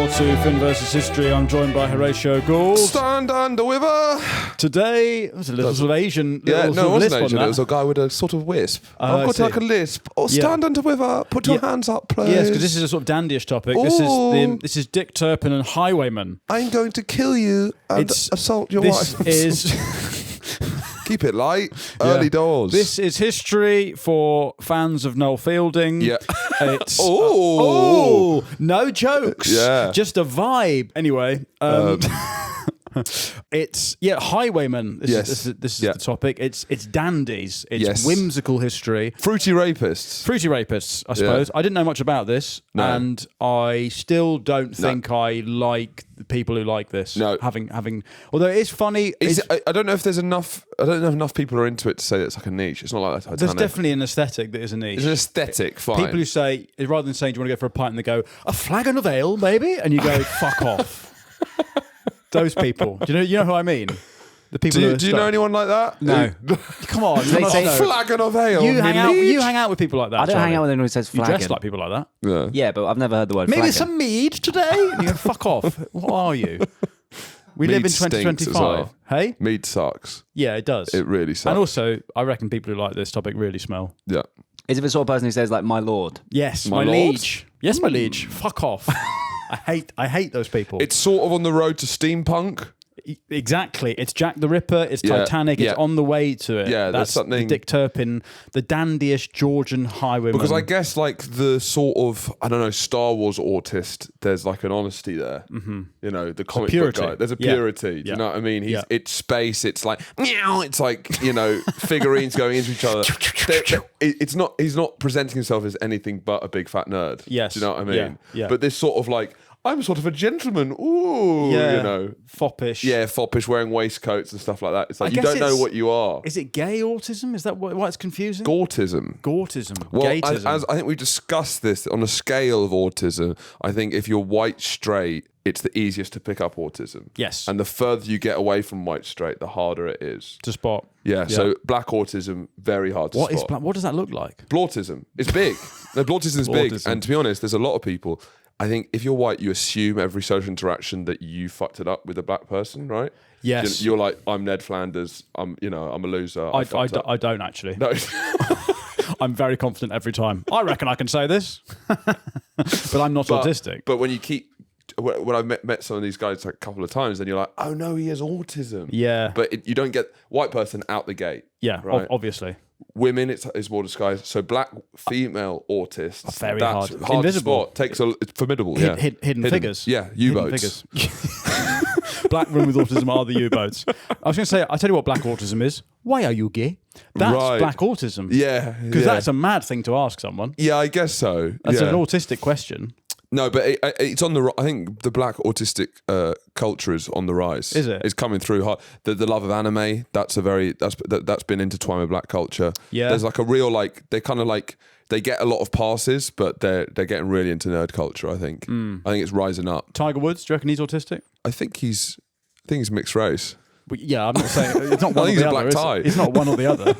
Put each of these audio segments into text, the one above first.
more to Finn versus History. I'm joined by Horatio Gould. Stand under Wiver. Today, it was a little sort of Asian. Yeah, little no, sort it of wasn't lisp Asian. on It was a guy with a sort of wisp. I've got see. like a lisp. Or stand under Wiver. Put your hands up, please. Yes, because this is a sort of dandyish topic. This is Dick Turpin and Highwayman. I'm going to kill you and assault your wife. This is... Keep it light. Early doors. This is history for fans of Noel Fielding. Yeah. It's Oh, no jokes. Yeah. Just a vibe. Anyway, it's Highwayman. This is the topic. It's dandies. It's whimsical history. Fruity rapists. I suppose. I didn't know much about this, and I still don't think I like the people who like this. No, having. Although it is funny. I don't know if there's enough. I don't know if enough people are into it to say that it's like a niche. It's not like that. There's definitely an aesthetic that is a niche. It's an aesthetic. Fine. People who say, rather than saying, "Do you want to go for a pint?" and they go, "A flagon of ale, maybe," and you go, "Fuck off." Those people. Do you know who I mean? The people. Do you know anyone like that? No. Come on. They say flagon of ale. You hang out with people like that. I don't hang out with anyone who says flagon. You dress like people like that. Yeah, but I've never heard the word maybe flagon. some mead today. And you go, fuck off. What are you? We live in 2025. Well. Hey? Mead sucks. Yeah, it does. It really sucks. And also, I reckon people who like this topic really smell. Yeah. Is it the sort of person who says like, "My lord"? Yes, my liege. Yes, my liege. Fuck off. I hate those people. It's sort of on the road to steampunk. Exactly. It's Jack the Ripper, it's Titanic, it's on the way to it. Yeah, that's something... the Dick Turpin, the dandyish Georgian highwayman. Because I guess like the sort of, I don't know, Star Wars autist, there's like an honesty there. Mm-hmm. You know, the comic book guy. There's a purity. Do you know what I mean? It's space, it's like, meow, it's like, you know, figurines going into each other. He's not presenting himself as anything but a big fat nerd. Yes. Do you know what I mean? Yeah. But this sort of like, I'm sort of a gentleman. Ooh, you know. Foppish. Yeah, foppish, wearing waistcoats and stuff like that. It's like, you don't know what you are. Is it gay autism? Is that why it's confusing? Gautism. Gautism. Well, Gaytism. as I think we discussed this, on a scale of autism, I think if you're white straight, it's the easiest to pick up autism. Yes. And the further you get away from white straight, the harder it is. To spot. Yeah, so black autism, very hard to spot. What does that look like? Blautism. It's big. No, blautism is big. And to be honest, there's a lot of people... I think if you're white, you assume every social interaction that you fucked it up with a black person, right? Yes. You're like, I'm Ned Flanders. I'm a loser. I don't actually. No. I'm very confident every time. I reckon I can say this, but I'm not autistic. But when you keep, when I've met some of these guys like a couple of times, then you're like, oh no, he has autism. Yeah. But you don't get white person out the gate. Yeah, right? Obviously. Women, it's more disguised. So black female autists, very that's hard. Invisible. To spot. It's formidable. Hidden figures. Yeah, U-boats. Black women with autism are the U-boats. I was going to say, I tell you what black autism is. Why are you gay? That's black autism. Yeah. Because that's a mad thing to ask someone. Yeah, I guess so. That's an autistic question. No, but it's on the. I think the black autistic culture is on the rise. Is it? It's coming through hard. The love of anime. That's been intertwined with black culture. Yeah. There's like a real like they kind of like they get a lot of passes, but they're getting really into nerd culture. I think. I think it's rising up. Tiger Woods. Do you reckon he's autistic? I think he's mixed race. Well, yeah, I'm not saying it's not one or I think the he's a other. black tie. It's not one or the other.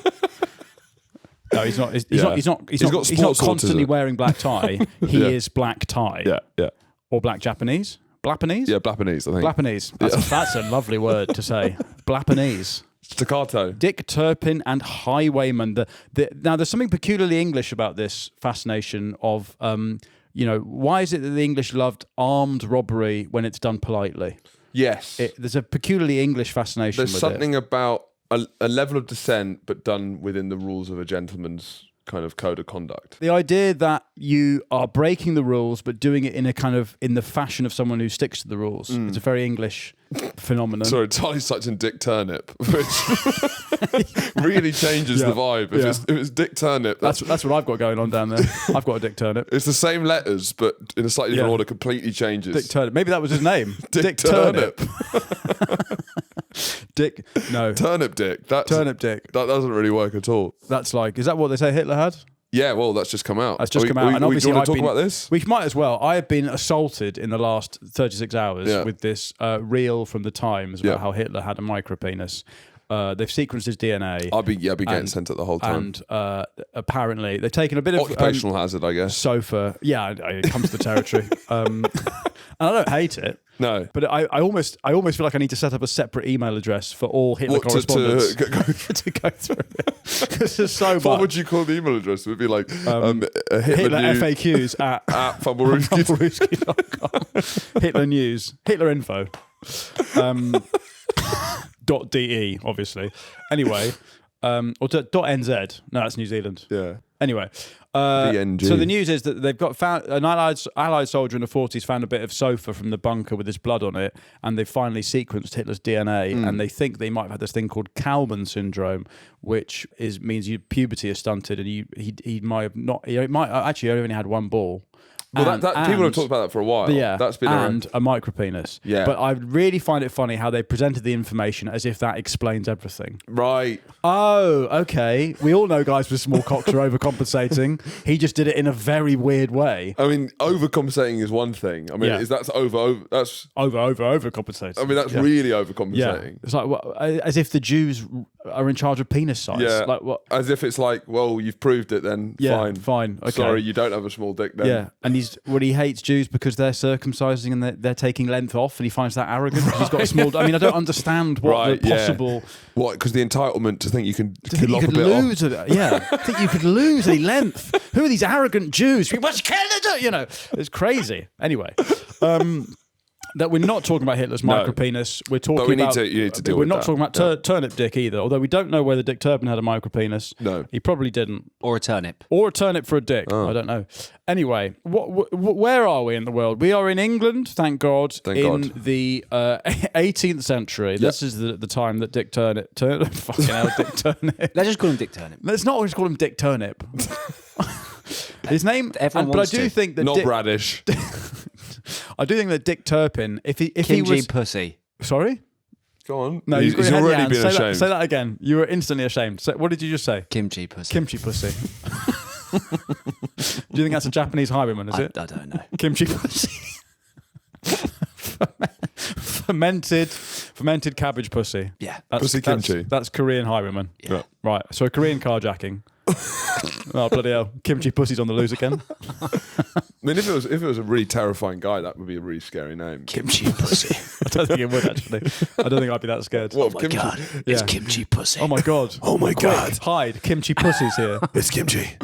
No, he's not. He's not constantly wearing black tie. He is black tie. Yeah. Or black Japanese. Blapanese? Yeah, Blapanese, I think. Blapanese. That's a lovely word to say. Blapanese. Staccato. Dick Turpin and Highwayman. Now, there's something peculiarly English about this fascination of, why is it that the English loved armed robbery when it's done politely? Yes. There's a peculiarly English fascination with it. There's something about a level of dissent, but done within the rules of a gentleman's kind of code of conduct. The idea that you are breaking the rules, but doing it in the fashion of someone who sticks to the rules. It's a very English phenomenon. Sorry, Charlie such in Dick Turnip, which really changes the vibe. If it's Dick Turnip, that's what I've got going on down there. I've got a Dick Turnip. It's the same letters, but in a slightly different order, completely changes. Dick Turnip. Maybe that was his name. Dick Turnip. Dick. No. Turnip Dick. Turnip Dick. That doesn't really work at all. That's like, is that what they say Hitler had? Yeah, well, that's just come out. That's just come out. And obviously, do you want to talk about this? We might as well. I have been assaulted in the last 36 hours with this reel from the Times about how Hitler had a micropenis. They've sequenced his DNA. I'll be getting sent at the whole time. And apparently they've taken a bit of occupational hazard, I guess. Sofa. Yeah, it comes to the territory. And I don't hate it. No, but I almost feel like I need to set up a separate email address for all Hitler correspondence to go through it. This is so much. What would you call the email address? It would be like Hitler FAQs at fumbleruski.com. Hitler News, Hitler Info, .de, obviously. Anyway, or .nz. No, that's New Zealand. Yeah. Anyway, BNG. So the news is that they've found an Allied soldier in the 40s found a bit of sofa from the bunker with his blood on it, and they finally sequenced Hitler's DNA, and they think they might have had this thing called Kalman syndrome, which means your puberty is stunted, and he might have not. He might actually only had one ball. Well, people have talked about that for a while. Yeah, that's been and a micropenis. Yeah, but I really find it funny how they presented the information as if that explains everything. Right. Oh, okay. We all know guys with small cocks are overcompensating. He just did it in a very weird way. I mean, overcompensating is one thing. I mean, that's overcompensating. I mean, that's really overcompensating. Yeah. It's like as if the Jews are in charge of penis size. Yeah. Like what? As if it's like, well, you've proved it. Then fine. Okay. Sorry, you don't have a small dick. Then. Yeah, and he hates Jews because they're circumcising and they're taking length off, and he finds that arrogant because he's got a small. I mean, I don't understand what the possible. Yeah. What? Because the entitlement to think you can think you could lose any length. Who are these arrogant Jews? We must kill it. You know, it's crazy. Anyway. That we're not talking about Hitler's micropenis. We're talking about. You need to deal we're with not that. talking about Turnip dick either. Although we don't know whether Dick Turpin had a micropenis. No, he probably didn't. Or a turnip. Or a turnip for a dick. Oh. I don't know. Anyway, where are we in the world? We are in England, thank God. The 18th century. Yep. This is the time that Dick Turnip. Fucking hell, Dick Turnip. Let's just call him Dick Turnip. Let's not just call him Dick Turnip. His name. Everyone wants to. Think that not Bradish. I do think that Dick Turpin, if he was pussy. Sorry? Go on. No, he's already been ashamed. Say that again. You were instantly ashamed. What did you just say? Kimchi pussy. Kimchi pussy. Do you think that's a Japanese highwayman, is it? I don't know. Kimchi pussy. Fermented cabbage pussy. Yeah. Pussy kimchi. That's Korean highwayman. Yeah. Right. So a Korean carjacking. Oh, bloody hell. Kimchi pussy's on the loose again. I mean, if it was a really terrifying guy, that would be a really scary name. Kimchi pussy. I don't think it would, actually. I don't think I'd be that scared. What, oh my God. It's kimchi pussy. Oh my God. Oh my God. Hide. Kimchi pussy's here. It's kimchi.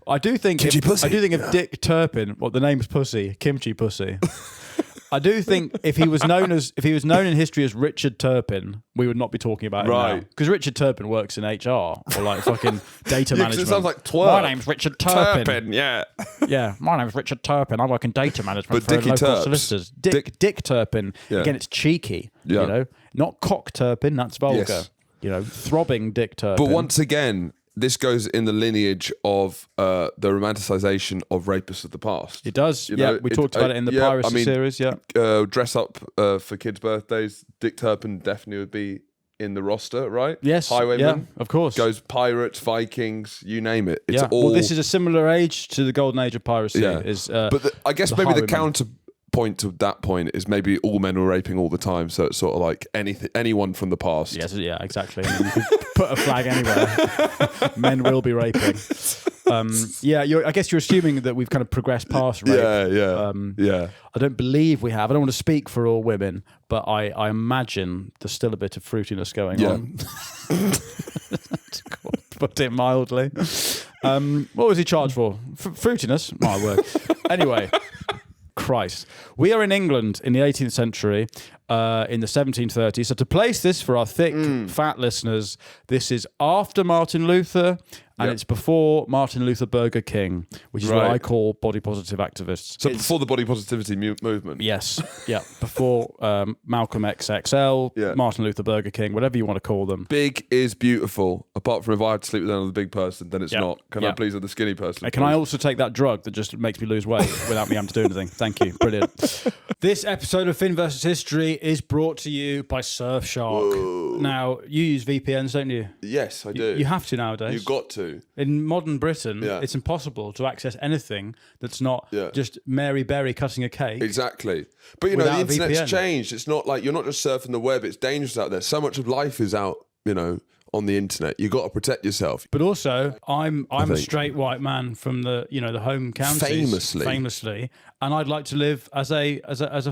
I do think if Dick Turpin, the name's Pussy, Kimchi Pussy. I do think if he was known in history as Richard Turpin, we would not be talking about him now. Because Richard Turpin works in HR or like fucking data management. It sounds like twerp. My name's Richard Turpin. Turpin, yeah. Yeah, my name's Richard Turpin. I work in data management for local solicitors. Dick Turpin. Yeah. Again, it's cheeky. Yeah. You know, not cock Turpin. That's vulgar. Yes. You know, throbbing Dick Turpin. But once again, this goes in the lineage of the romanticization of rapists of the past. It does. You know, we talked about it in the Piracy series. Yeah. Dress up for kids' birthdays. Dick Turpin definitely would be in the roster, right? Yes. Highwayman. Yeah, of course. Goes pirates, Vikings, you name it. It's all. Well, this is a similar age to the golden age of piracy. Yeah. But I guess maybe the counterpoint to that point is maybe all men were raping all the time, so it's sort of like anyone from the past. Yes, yeah, exactly. I mean, you could put a flag anywhere. Men will be raping. I guess you're assuming that we've kind of progressed past rape. Yeah. I don't believe we have. I don't want to speak for all women, but I imagine there's still a bit of fruitiness going on. Put it mildly. What was he charged for? Fruitiness? My word. Anyway. Christ. We are in England in the 18th century, in the 1730s. So to place this for our thick, fat listeners, this is after Martin Luther, and it's before Martin Luther Burger King, which is what I call body positive activists. So before the body positivity movement? Yes. Yeah. Before Malcolm XXL, Martin Luther Burger King, whatever you want to call them. Big is beautiful. Apart from if I have to sleep with another big person, then it's not. Can I please have the skinny person? Can I also take that drug that just makes me lose weight without me having to do anything? Thank you. Brilliant. This episode of Finn vs. History is brought to you by Surfshark. Whoa. Now, you use VPNs, don't you? Yes, I do. You have to nowadays. You've got to. In modern Britain, it's impossible to access anything that's not just Mary Berry cutting a cake. Exactly. But, the internet's changed. It's not like you're not just surfing the web. It's dangerous out there. So much of life is out on the internet. You got to protect yourself. But also, I'm a straight white man from the the home counties, famously, and I'd like to live as a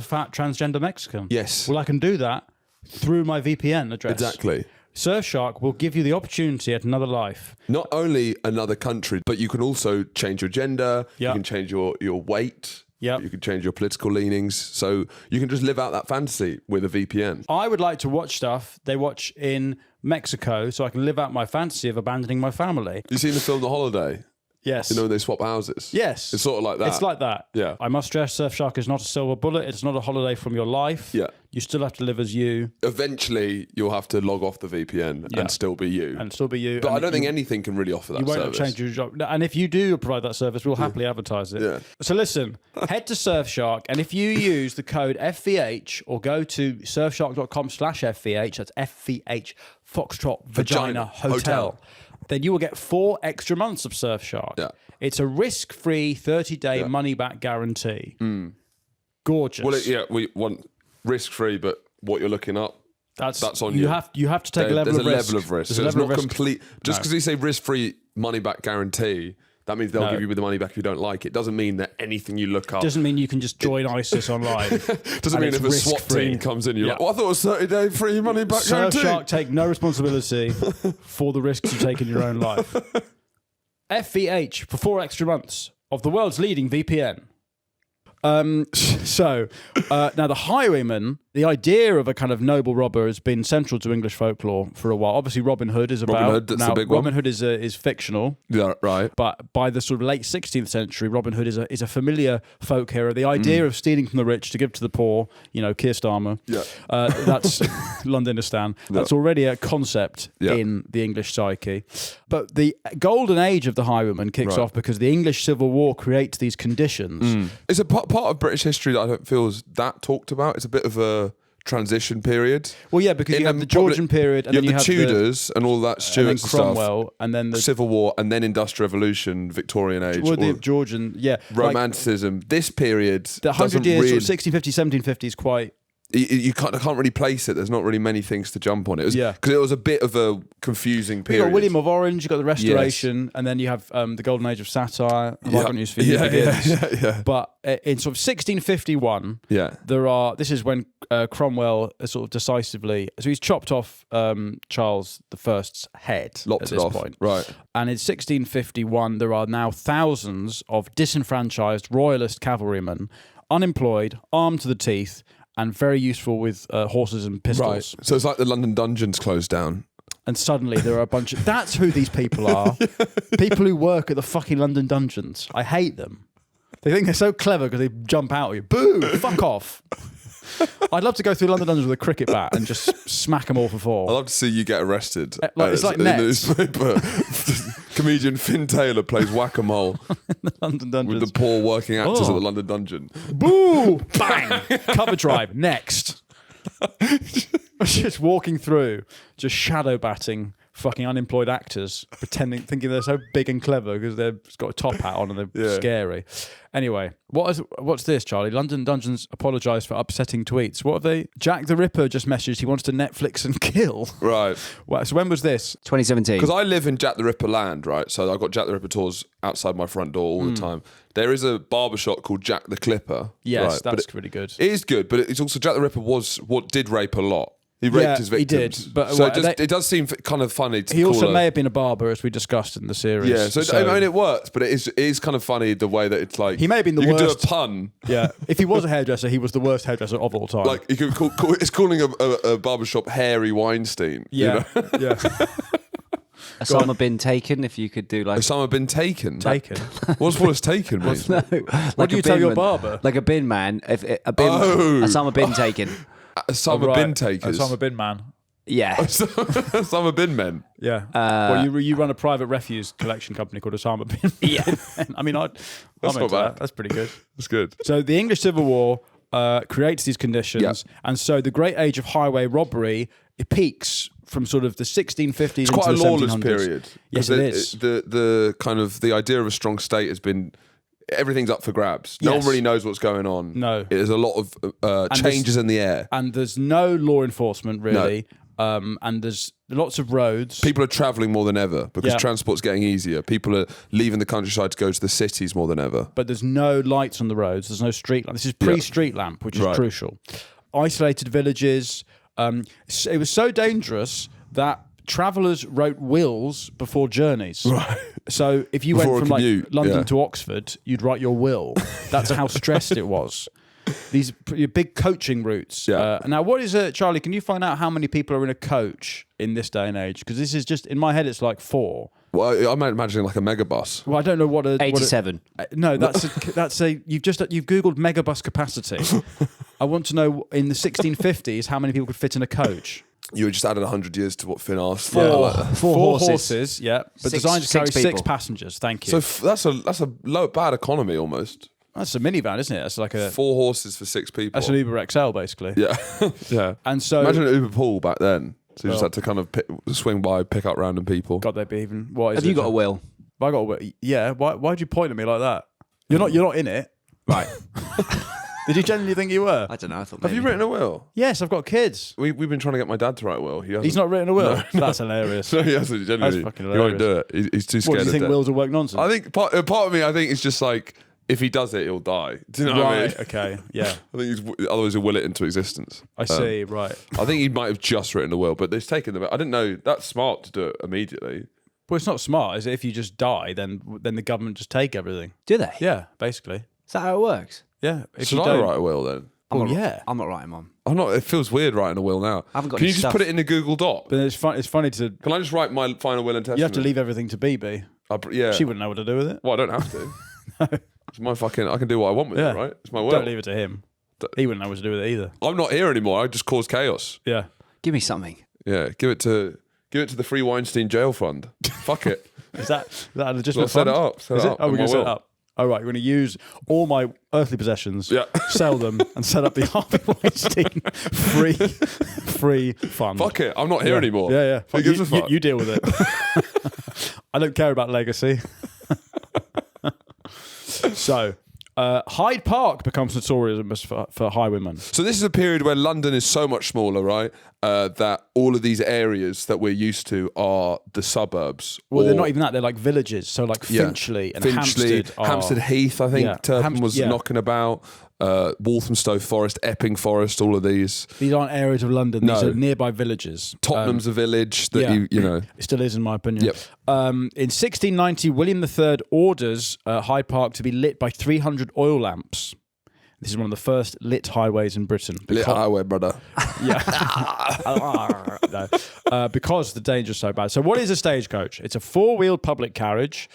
fat transgender Mexican. Yes. Well, I can do that through my VPN address. Exactly. Surfshark will give you the opportunity at another life. Not only another country, but you can also change your gender. Yep. You can change your weight. Yep. You can change your political leanings. So you can just live out that fantasy with a VPN. I would like to watch stuff they watch in Mexico so I can live out my fantasy of abandoning my family. You seen the film The Holiday? Yes. When they swap houses? Yes. It's sort of like that. It's like that. Yeah. I must stress, Surfshark is not a silver bullet. It's not a holiday from your life. Yeah. You still have to live as you. Eventually, you'll have to log off the VPN and still be you. But I don't think anything can really offer that service. You won't change your job. And if you do provide that service, we'll happily advertise it. Yeah. So listen, head to Surfshark, and if you use the code FVH or go to surfshark.com/FVH, that's FVH Foxtrot Vagina Hotel, then you will get 4 extra months of Surfshark. Yeah. It's a risk-free 30-day money-back guarantee. Gorgeous. Well, we want risk-free, but what you're looking up, that's on you. You have to take a level of risk. There's a level of risk. So it's not complete. Just because you say risk-free money-back guarantee, that means they'll give you the money back if you don't like it. Doesn't mean that anything you look up... Doesn't mean you can just join ISIS online. Doesn't mean if a SWAT team comes in, you're like, I thought it was 30-day free money-back guarantee. Surfshark take no responsibility for the risks you take in your own life. FVH for 4 extra months of the world's leading VPN. Now the Highwayman, the idea of a kind of noble robber has been central to English folklore for a while. Obviously, Robin Hood is about... Robin Hood, that's the big one. Robin Hood is fictional. Yeah, right. But by the sort of late 16th century, Robin Hood is a familiar folk hero. The idea of stealing from the rich to give to the poor, Keir Starmer, that's Londonistan. That's already a concept in the English psyche. But the golden age of the Highwayman kicks off because the English Civil War creates these conditions. It's a part of British history that I don't feel is that talked about. It's a bit of a transition period. Well, yeah, because you have the Georgian period, and then you have the Tudors and all that Stuart stuff, Cromwell, and then the Civil War, and then Industrial Revolution, Victorian age, well, the Georgian, Romanticism. This period, the 100 years, 1650, 1750 is quite. You can't really place it. There's not really many things to jump on. It was because it was a bit of a confusing period. You got William of Orange, you got the Restoration, and then you have the Golden Age of Satire. But in sort of 1651, this is when Cromwell is sort of decisively. So he's chopped off Charles I's head Lopped at this point, right? And in 1651, there are now thousands of disenfranchised royalist cavalrymen, unemployed, armed to the teeth, and very useful with horses and pistols. Right. So it's like the London dungeons closed down. And suddenly there are a bunch of... That's who these people are. People who work at the fucking London dungeons. I hate them. They think they're so clever because they jump out at you. Boo! Fuck off. I'd love to go through London dungeons with a cricket bat and just smack them all for 4. I'd love to see you get arrested. It's like Nets. Comedian Finn Taylor plays whack-a-mole in the London dungeons. with the poor working actors at the London dungeon. Boo! Bang! Cover drive. Next. Just walking through, just shadow batting fucking unemployed actors, thinking they're so big and clever because they've got a top hat on and they're scary. Anyway, what's this, Charlie? London Dungeons apologise for upsetting tweets. What have they? Jack the Ripper just messaged he wants to Netflix and kill. Right. So when was this? 2017. Because I live in Jack the Ripper land, right? So I've got Jack the Ripper tours outside my front door all the time. There is a barbershop called Jack the Clipper. Yes, that's pretty good. It is good, but it's also Jack the Ripper did rape a lot. He raped his victims. He did. But so it does seem kind of funny to He also may have been a barber, as we discussed in the series. Yeah, so I mean, it works, but it is kind of funny the way that it's like... He may have been the worst. You can do a pun. Yeah. If he was a hairdresser, he was the worst hairdresser of all time. Like, you could it's calling a barbershop Hairy Weinstein. Yeah. You know? Yeah. Osama bin Taken, if you could do like... Osama bin Taken? Taken? What's taken mean? No. What do you tell your barber? Like a bin man. Osama bin Taken. Osama bin takers. Osama bin man. Yeah. Osama bin men. Yeah. Well, you run a private refuse collection company called Osama bin. Yeah. I mean, That's not bad. That's pretty good. That's good. So the English Civil War creates these conditions, and so the great age of highway robbery, it peaks from sort of the 1650s. It's quite a into lawless 1700s. period. Yes, it is. The kind of the idea of a strong state has been. Everything's up for grabs. No one really knows what's going on. No. There's a lot of changes in the air. And there's no law enforcement, really. and there's lots of roads. People are travelling more than ever because transport's getting easier. People are leaving the countryside to go to the cities more than ever. But there's no lights on the roads. There's no street lamp. This is pre-street lamp, which is crucial. Isolated villages. It was so dangerous that travellers wrote wills before journeys. Right. So if you went from London to Oxford, you'd write your will. That's how stressed it was. These big coaching routes. Yeah. Now, what is it, Charlie? Can you find out how many people are in a coach in this day and age? Because this is just in my head. It's like 4. Well, I'm imagining like a megabus. Well, I don't know what a 87. No, that's you've googled megabus capacity. I want to know in the 1650s how many people could fit in a coach. You just added 100 years to what Finn asked. Four horses, yeah, but designed to carry 6 passengers. Thank you. So that's a low bad economy almost. That's a minivan, isn't it? That's like a 4 horses for 6 people. That's an Uber XL, basically. Yeah, yeah. And so imagine an Uber pool back then. So you just had to kind of swing by, pick up random people. God, they'd be even. What is Have you got a will? Have I got a will? Yeah. Why'd you point at me like that? You're not in it, right? Did you genuinely think you were? I don't know. I thought Have you written a will? Yes, I've got kids. We've been trying to get my dad to write a will. He's not written a will. No. That's hilarious. No, he hasn't. Genuinely, that's fucking hilarious. He won't do it. He's too scared. What, do you think wills will work nonsense? I think part of me, it's just like if he does it, he'll die. Do you know what I mean? Okay. Yeah. I think otherwise he'll will it into existence. I see. Right. I think he might have just written a will, but they've taken the. I didn't know that's smart to do it immediately. Well, it's not smart, is it? If you just die, then the government just take everything. Do they? Yeah, basically. Is that how it works? Yeah. Should I write a will then? I'm not writing one. I'm not. It feels weird writing a will now. I haven't got. Can any you just stuff. put it in a Google Doc? But it's funny to. Can I just write my final will and testament? You have to leave everything to BB. Yeah. She wouldn't know what to do with it. Well, I don't have to. No. It's my fucking. I can do what I want with it, right? It's my will. Don't leave it to him. He wouldn't know what to do with it either. I'm not here anymore. I just caused chaos. Yeah. Give me something. Yeah. Give it to the Free Weinstein Jail Fund. Fuck it. Is that a legitimate Set it fund? up. Set it up. Oh, we're going to set it up. Oh, right. We're going to use all my earthly possessions, sell them, and set up the Harvey Weinstein free fund. Fuck it. I'm not here anymore. Yeah. Who gives a fuck? You deal with it. I don't care about legacy. So, Hyde Park becomes notorious for highwaymen. So this is a period where London is so much smaller, right? That all of these areas that we're used to are the suburbs. Well, they're not even that. They're like villages. So like Finchley and Hampstead Heath, I think Turpin was knocking about. Walthamstow Forest, Epping Forest, all of these. These aren't areas of London. These are nearby villages. Tottenham's a village that you know. It still is, in my opinion. Yep. In 1690, William III orders Hyde Park to be lit by 300 oil lamps. This is one of the first lit highways in Britain. Lit highway, brother. Yeah. No. Because the danger's so bad. So what is a stagecoach? It's a 4-wheeled public carriage.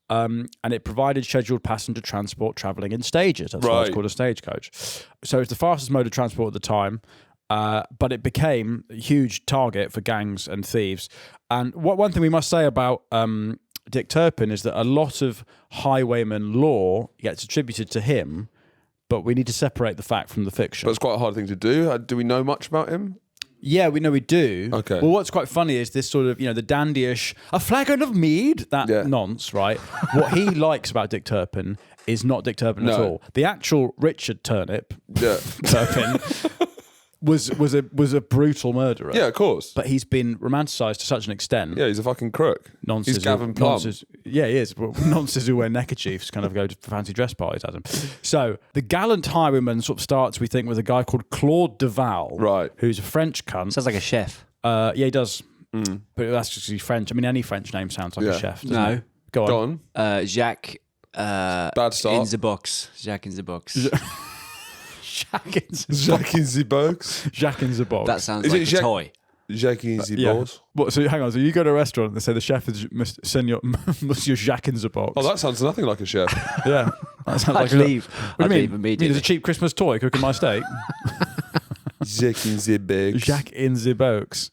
And it provided scheduled passenger transport travelling in stages. That's why it's called a stagecoach. So it's the fastest mode of transport at the time, but it became a huge target for gangs and thieves. And one thing we must say about Dick Turpin is that a lot of highwayman lore gets attributed to him, but we need to separate the fact from the fiction. But it's quite a hard thing to do. Do we know much about him? Yeah, we know we do. Okay. Well, what's quite funny is this sort of, the dandyish, a flagon of mead, that nonce, right? What he likes about Dick Turpin is not Dick Turpin at all. The actual Richard Turnip, Turpin, was a brutal murderer. Yeah, of course. But he's been romanticised to such an extent. Yeah, he's a fucking crook. Nonces he's Gavin Plum. Yeah, he is. Nonces who wear neckerchiefs kind of go to fancy dress parties at him. So the gallant highwayman sort of starts, we think, with a guy called Claude Duval, who's a French cunt. Sounds like a chef. Yeah, he does. But that's just he's French. I mean, any French name sounds like a chef, doesn't it? Go on. Jacques. Bad start. In the box. Jacques in the box. Jacques in the box. Jacques in the box. That sounds like a toy. Jacques in the box. What? So hang on. So you go to a restaurant and they say the chef is Monsieur Jacques in the box. Oh, that sounds nothing like a chef. Yeah, that sounds I'd leave. What do you leave mean? immediately. There's a cheap Christmas toy cooking my steak. Jacques in the box. Jacques in the box.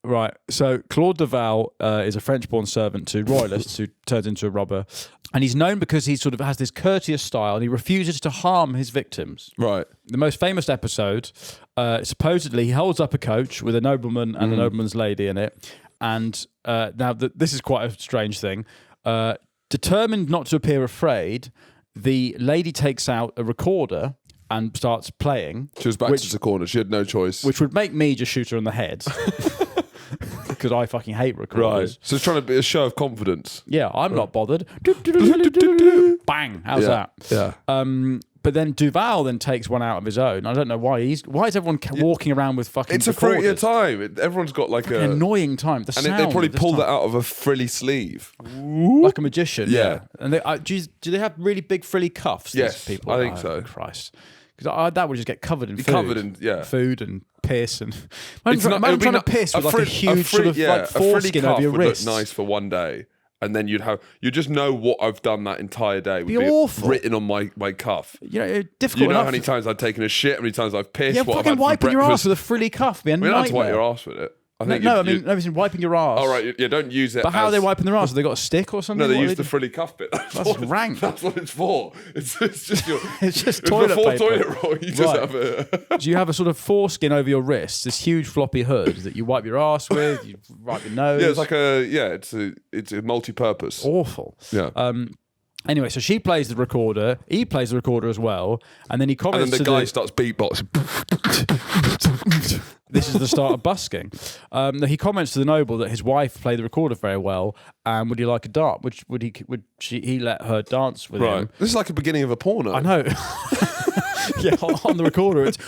Right. So Claude Duval is a French-born servant to royalists who turns into a robber. And he's known because he sort of has this courteous style and he refuses to harm his victims. Right. The most famous episode, supposedly he holds up a coach with a nobleman and a nobleman's lady in it. And now this is quite a strange thing. Determined not to appear afraid, the lady takes out a recorder and starts playing. She was back to the corner. She had no choice. Which would make me just shoot her in the head. Because I fucking hate recorders. Right. So it's trying to be a show of confidence. Yeah, I'm not bothered. Bang. How's that? Yeah. But then Duval then takes one out of his own. I don't know why is everyone walking around with fucking It's a fruitier time. Everyone's got like an annoying time. The sound they probably pulled that it out of a frilly sleeve. like a magician. Yeah. And they, do they have really big frilly cuffs? Yes, these people? I think so. Christ. Because that would just get covered in food. Covered in, food and piss. And imagine trying to piss with like a huge sort of like foreskin over your wrist. Would look nice for one day. And then you just know what I've done that entire day. Would be awful. Written on my cuff. You know, difficult. You know how many times I've taken a shit, how many times I've pissed. Yeah, what fucking I've had wiping your breakfast. ass with a frilly cuff. Be a nightmare. You don't have to wipe your ass with it. I mean, wiping your ass. All right, yeah, don't use it. But how are they wiping their ass? Have they got a stick or something? No, they use the frilly cuff bit. That's rank. That's what it's for. It's just your. It's just toilet paper. Toilet roll. You just have it. Do you have a sort of foreskin over your wrist? This huge floppy hood that you wipe your ass with. You wipe your nose. Yeah, it's like it's a multi-purpose. Awful. Yeah. Anyway, so she plays the recorder. He plays the recorder as well, and then he comments. And then the guy starts beatboxing. This is the start of busking. He comments to the noble that his wife played the recorder very well, and would he like a dart? Would he let her dance with him? This is like the beginning of a porno. I know. Yeah, on the recorder it's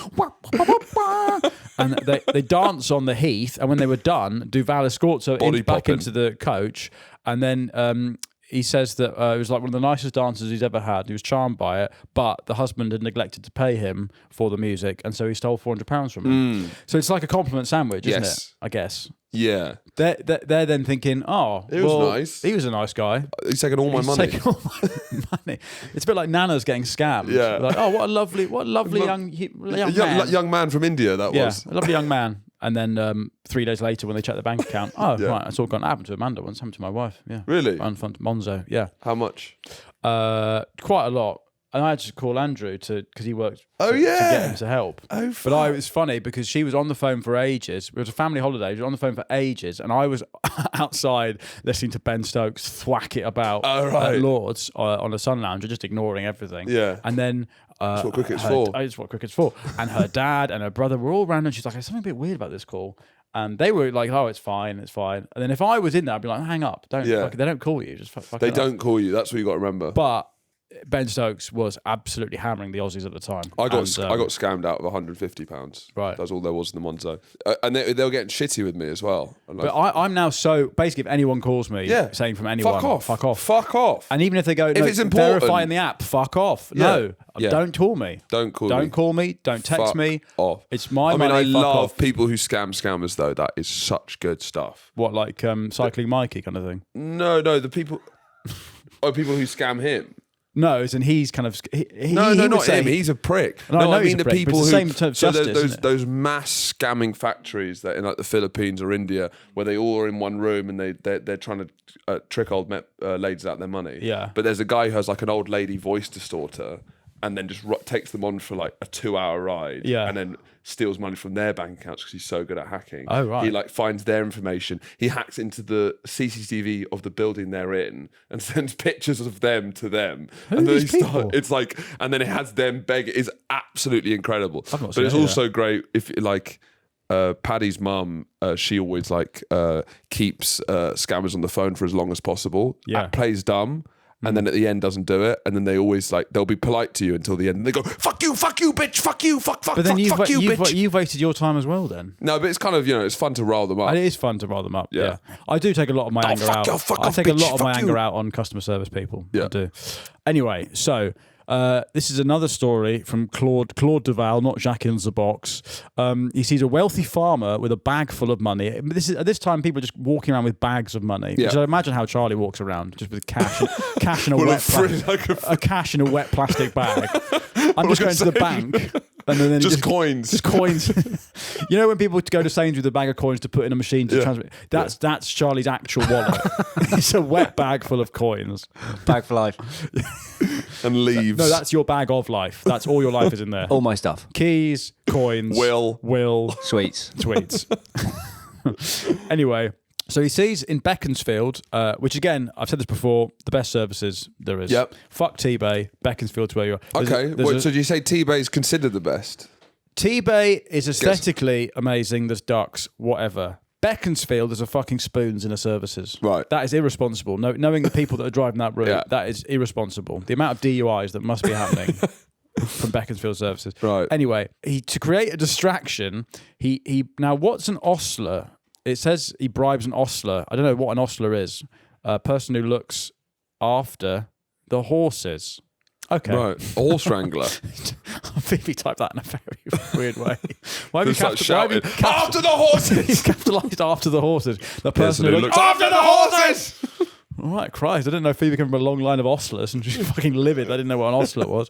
and they dance on the heath, and when they were done, Duval escorts her back into the coach, and then he says that it was like one of the nicest dances he's ever had. He was charmed by it, but the husband had neglected to pay him for the music, and so he stole £400 from him. So it's like a compliment sandwich, isn't it? I guess. Yeah. They're then thinking, it was nice. He was a nice guy. He's taking all my money. Taking all my money. It's a bit like Nana's getting scammed. Yeah. Like, what a lovely young man. Young man from India, that was. Yeah, a lovely young man. And then 3 days later, when they check the bank account, right, it's all gone. Happened to Amanda once, happened to my wife. Yeah. Really? Monzo, yeah. How much? Quite a lot. And I had to call Andrew because he worked to get him to help. Oh, but it was funny because she was on the phone for ages. It was a family holiday. She was on the phone for ages, and I was outside listening to Ben Stokes thwack it about at Lord's on a sun lounger, just ignoring everything. Yeah. And then that's what cricket's for. It's what cricket's for. And her dad and her brother were all around, and she's like, "There's something a bit weird about this call." And they were like, "Oh, it's fine, it's fine." And then if I was in there, I'd be like, "Hang up! They don't call you. Just fuck They it don't up." call you. That's what you got to remember. But Ben Stokes was absolutely hammering the Aussies at the time. I got scammed out of £150. Right. That's all there was in the Monzo. And they were getting shitty with me as well. But I'm now basically, if anyone calls me saying from anyone, fuck off. And even if they go, if it's important, verifying the app, fuck off. Yeah. No, don't call me. Don't call me. Don't text me. Off. It's my money. I love people who scam scammers though. That is such good stuff. What, like Cycling Mikey kind of thing? No, the people who scam him. No, and he's kind of not him. He's a prick. No, I mean the people who. Same justice, those mass scamming factories that in like the Philippines or India, where they all are in one room and they're trying to trick old ladies out their money. Yeah. But there's a guy who has like an old lady voice distorter, and then just takes them on for like a 2-hour ride. Yeah. And then steals money from their bank accounts because he's so good at hacking. Oh, right. He like finds their information. He hacks into the CCTV of the building they're in and sends pictures of them to them. Who are these people? It's like, and then it has them beg. It's absolutely incredible. But it's also great if like Paddy's mum, she always like keeps scammers on the phone for as long as possible. Yeah. Plays dumb. And then at the end doesn't do it, and then they always they'll be polite to you until the end. And they go, "Fuck you, bitch, fuck you, fuck you, bitch." You've wasted your time as well, then. No, but it's kind of it's fun to rile them up. It is fun to rile them up. Yeah, I do take a lot of my anger out. I take a lot of my anger out on customer service people. Yeah, I do. Anyway, so. This is another story from Claude Duval, not Jacques in the Box. He sees a wealthy farmer with a bag full of money. At this time, people are just walking around with bags of money. Yeah. So imagine how Charlie walks around just with cash in a cash in a wet plastic bag. I'm just going to the bank. And then just coins. Just coins. You know when people go to Sainsbury's with a bag of coins to put in a machine to transfer? That's Charlie's actual wallet. It's a wet bag full of coins. Bag for life. And leaves. No, that's your bag of life. That's all your life is in there. All my stuff. Keys, coins. Will. Tweets. Sweets. Anyway, So he sees in Beaconsfield, which again, I've said this before, the best services there is. Yep. Fuck T-Bay, Beaconsfield's where you are. Okay, so do you say T-Bay is considered the best? T-Bay is aesthetically amazing, there's ducks, whatever. Beaconsfield is a fucking spoons in the services. Right. That is irresponsible. Knowing the people that are driving that route, that is irresponsible. The amount of DUIs that must be happening from Beaconsfield services. Right. Anyway, to create a distraction, he now what's an ostler? It says he bribes an ostler. I don't know what an ostler is. A person who looks after the horses. Okay. Right. A horse wrangler. Phoebe typed that in a very weird way. Why have you after the horses? You've capitalised after the horses. The person who looks after the horses. All right, Christ. I didn't know Phoebe came from a long line of ostlers and she's fucking livid. I didn't know what an ostler was.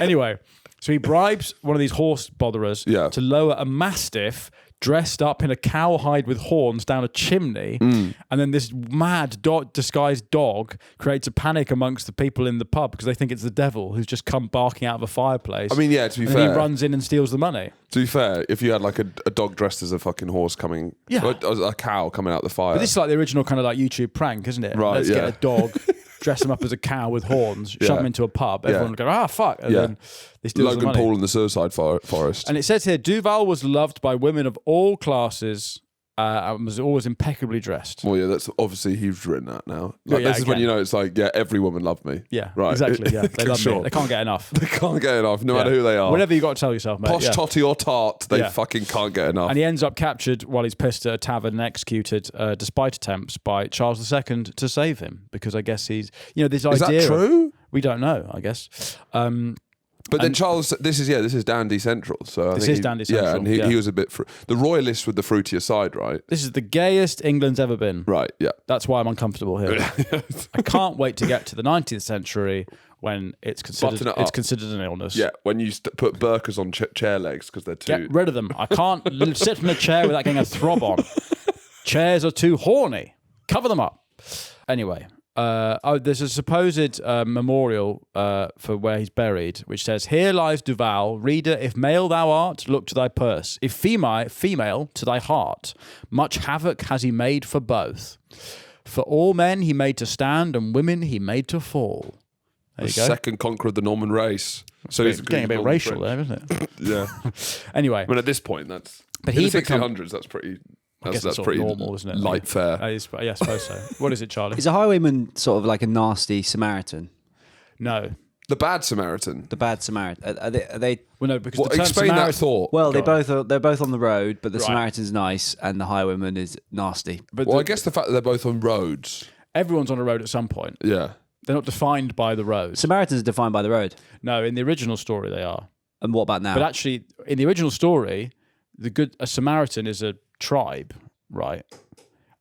Anyway, so he bribes one of these horse botherers to lower a mastiff dressed up in a cowhide with horns down a chimney, and then this mad disguised dog creates a panic amongst the people in the pub because they think it's the devil who's just come barking out of a fireplace. I mean, yeah, to be and fair, he runs in and steals the money. To be fair, if you had like a dog dressed as a fucking horse coming, or a cow coming out the fire. But this is like the original kind of like YouTube prank, isn't it? Right, Let's get a dog, dress him up as a cow with horns, shove him into a pub. Everyone will go, fuck. And then they steal Logan the money. Paul in the Suicide Forest. And it says here, Duval was loved by women of all classes and was always impeccably dressed. Well, yeah, that's obviously he's written that now. Like, this is when you know it's like, every woman loved me. Yeah, right. Exactly. Yeah, they love me. They can't get enough. They can't get enough, no matter who they are. Whatever you got to tell yourself, mate. Posh, totty, or tart, they fucking can't get enough. And he ends up captured while he's pissed at a tavern and executed, despite attempts by Charles II to save him, because I guess he's, this idea. Is that true? We don't know, I guess. But then Charles, this is Dandy Central. So this is Dandy Central. Yeah, and he was a bit the royalist with the fruitier side, right? This is the gayest England's ever been. Right. Yeah. That's why I'm uncomfortable here. I can't wait to get to the 19th century when it's considered an illness. Yeah, when you put burkas on chair legs because they're too. Get rid of them. I can't sit in a chair without getting a throb on. Chairs are too horny. Cover them up. Anyway. There's a supposed memorial for where he's buried, which says, "Here lies Duval. Reader, if male thou art, look to thy purse. If female, to thy heart. Much havoc has he made for both. For all men he made to stand, and women he made to fall." There you go. Second conqueror of the Norman race. So he's getting a bit racial there, isn't it? Yeah. Anyway, I mean, at this point, that's. But in the 1600s, that's pretty. That's pretty normal, isn't it? Light fare. I suppose so. What is it, Charlie? Is a highwayman sort of like a nasty Samaritan? No. The Bad Samaritan. The Bad Samaritan. Are they? Well, no, because the term explain Samaritan, that thought. Well, they're both on the road, but the Samaritan's nice and the highwayman is nasty. But I guess the fact that they're both on roads. Everyone's on a road at some point. Yeah. They're not defined by the road. Samaritans are defined by the road. No, in the original story they are. And what about now? But actually, in the original story, a Samaritan is a tribe. Right.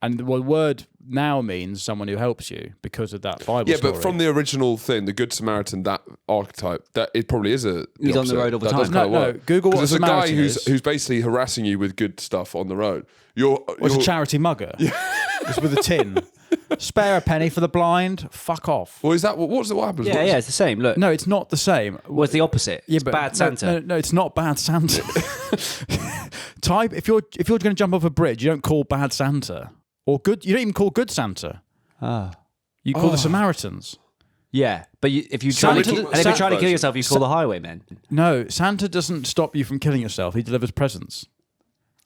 And the word now means someone who helps you because of that Bible story. But from the original thing, the Good Samaritan, that archetype, that it probably is he's on the road all the time. No, Google what a Samaritan is. Who's basically harassing you with good stuff on the road. It's a charity mugger. It's with a tin. Spare a penny for the blind. Fuck off. Well, is that what happens? Yeah, it's the same. Look, no, it's not the same. Well, it's the opposite. Yeah, it's but Bad Santa. No, it's not Bad Santa. If you're going to jump off a bridge, you don't call Bad Santa or good. You don't even call Good Santa. You call the Samaritans. Yeah, but if you're trying to kill yourself, you call the highwaymen. No, Santa doesn't stop you from killing yourself. He delivers presents.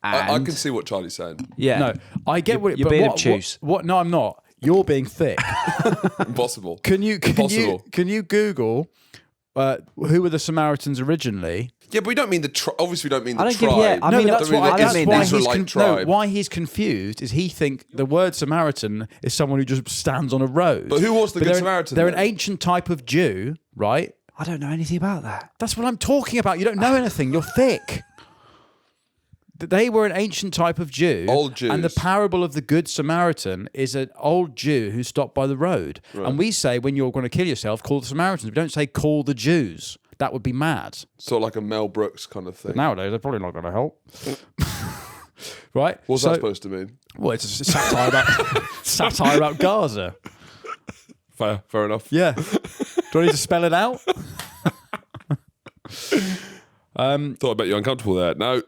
I can see what Charlie's saying. Yeah, no, I get what you're being obtuse. What? No, I'm not. You're being thick. Impossible. Can you Google who were the Samaritans originally? Yeah, but we don't mean obviously we don't mean the tribe. Why he's confused is he think the word Samaritan is someone who just stands on a road. But who was the Good Samaritan? They're an ancient type of Jew, right? I don't know anything about that. That's what I'm talking about. You don't know anything. You're thick. They were an ancient type of Jew. Old Jews. And the parable of the Good Samaritan is an old Jew who stopped by the road. Right. And we say, when you're going to kill yourself, call the Samaritans. We don't say call the Jews. That would be mad. Sort of like a Mel Brooks kind of thing. But nowadays, they're probably not going to help. Right? What's that supposed to mean? Well, it's a satire about Gaza. Fair enough. Yeah. Do I need to spell it out? Thought I'd make you uncomfortable there. No.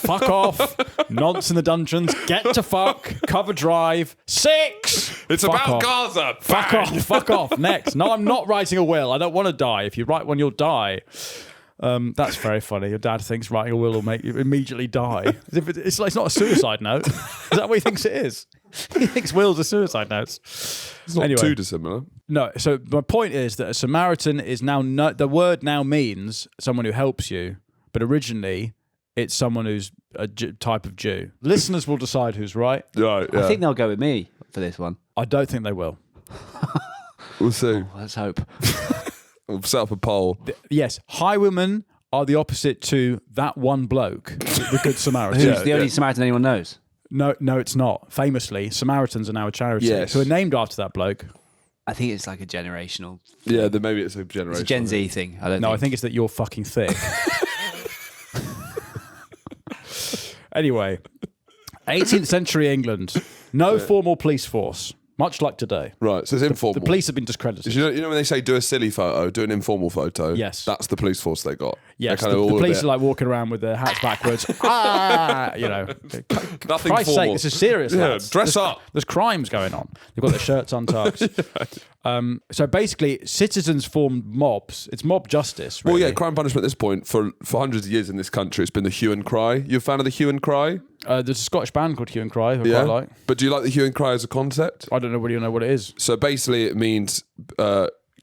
fuck off, nonce in the dungeons, get to fuck, cover drive, 6. It's fuck about off. Gaza. Fuck off, fuck off. Next. No, I'm not writing a will. I don't want to die. If you write one, you'll die. That's very funny. Your dad thinks writing a will will make you immediately die. It's not a suicide note. Is that what he thinks it is? He thinks wills are suicide notes. It's not too dissimilar. No, so my point is that a Samaritan is now, the word now means someone who helps you, but originally it's someone who's a type of Jew. Listeners will decide who's right. Right, yeah. I think they'll go with me for this one. I don't think they will. We'll see. Oh, let's hope. We'll set up a poll. Yes, highwaymen are the opposite to that one bloke, the Good Samaritan. Who's the only Samaritan anyone knows? No, it's not. Famously, Samaritans are now a charity who are named after that bloke. I think it's like a generational. Yeah, then maybe it's a generational. It's a Gen Z thing. I think it's that you're fucking thick. Anyway, 18th century England, no formal police force. Much like today. Right, so it's informal. The police have been discredited. You know when they say do a silly photo, do an informal photo? Yes. That's the police force they got. Yes, They're the police are like walking around with their hats backwards. Nothing Christ's formal. sake, this is serious, lads. Dress up. There's crimes going on. They've got their shirts untucked. So basically, citizens formed mobs. It's mob justice, really. Well, yeah, crime punishment at this point, for hundreds of years in this country, it's been the hue and cry. You a fan of the hue and cry? There's a Scottish band called Hue and Cry, who I quite like. But do you like the hue and cry as a concept? I don't know whether you know what it is. So basically it means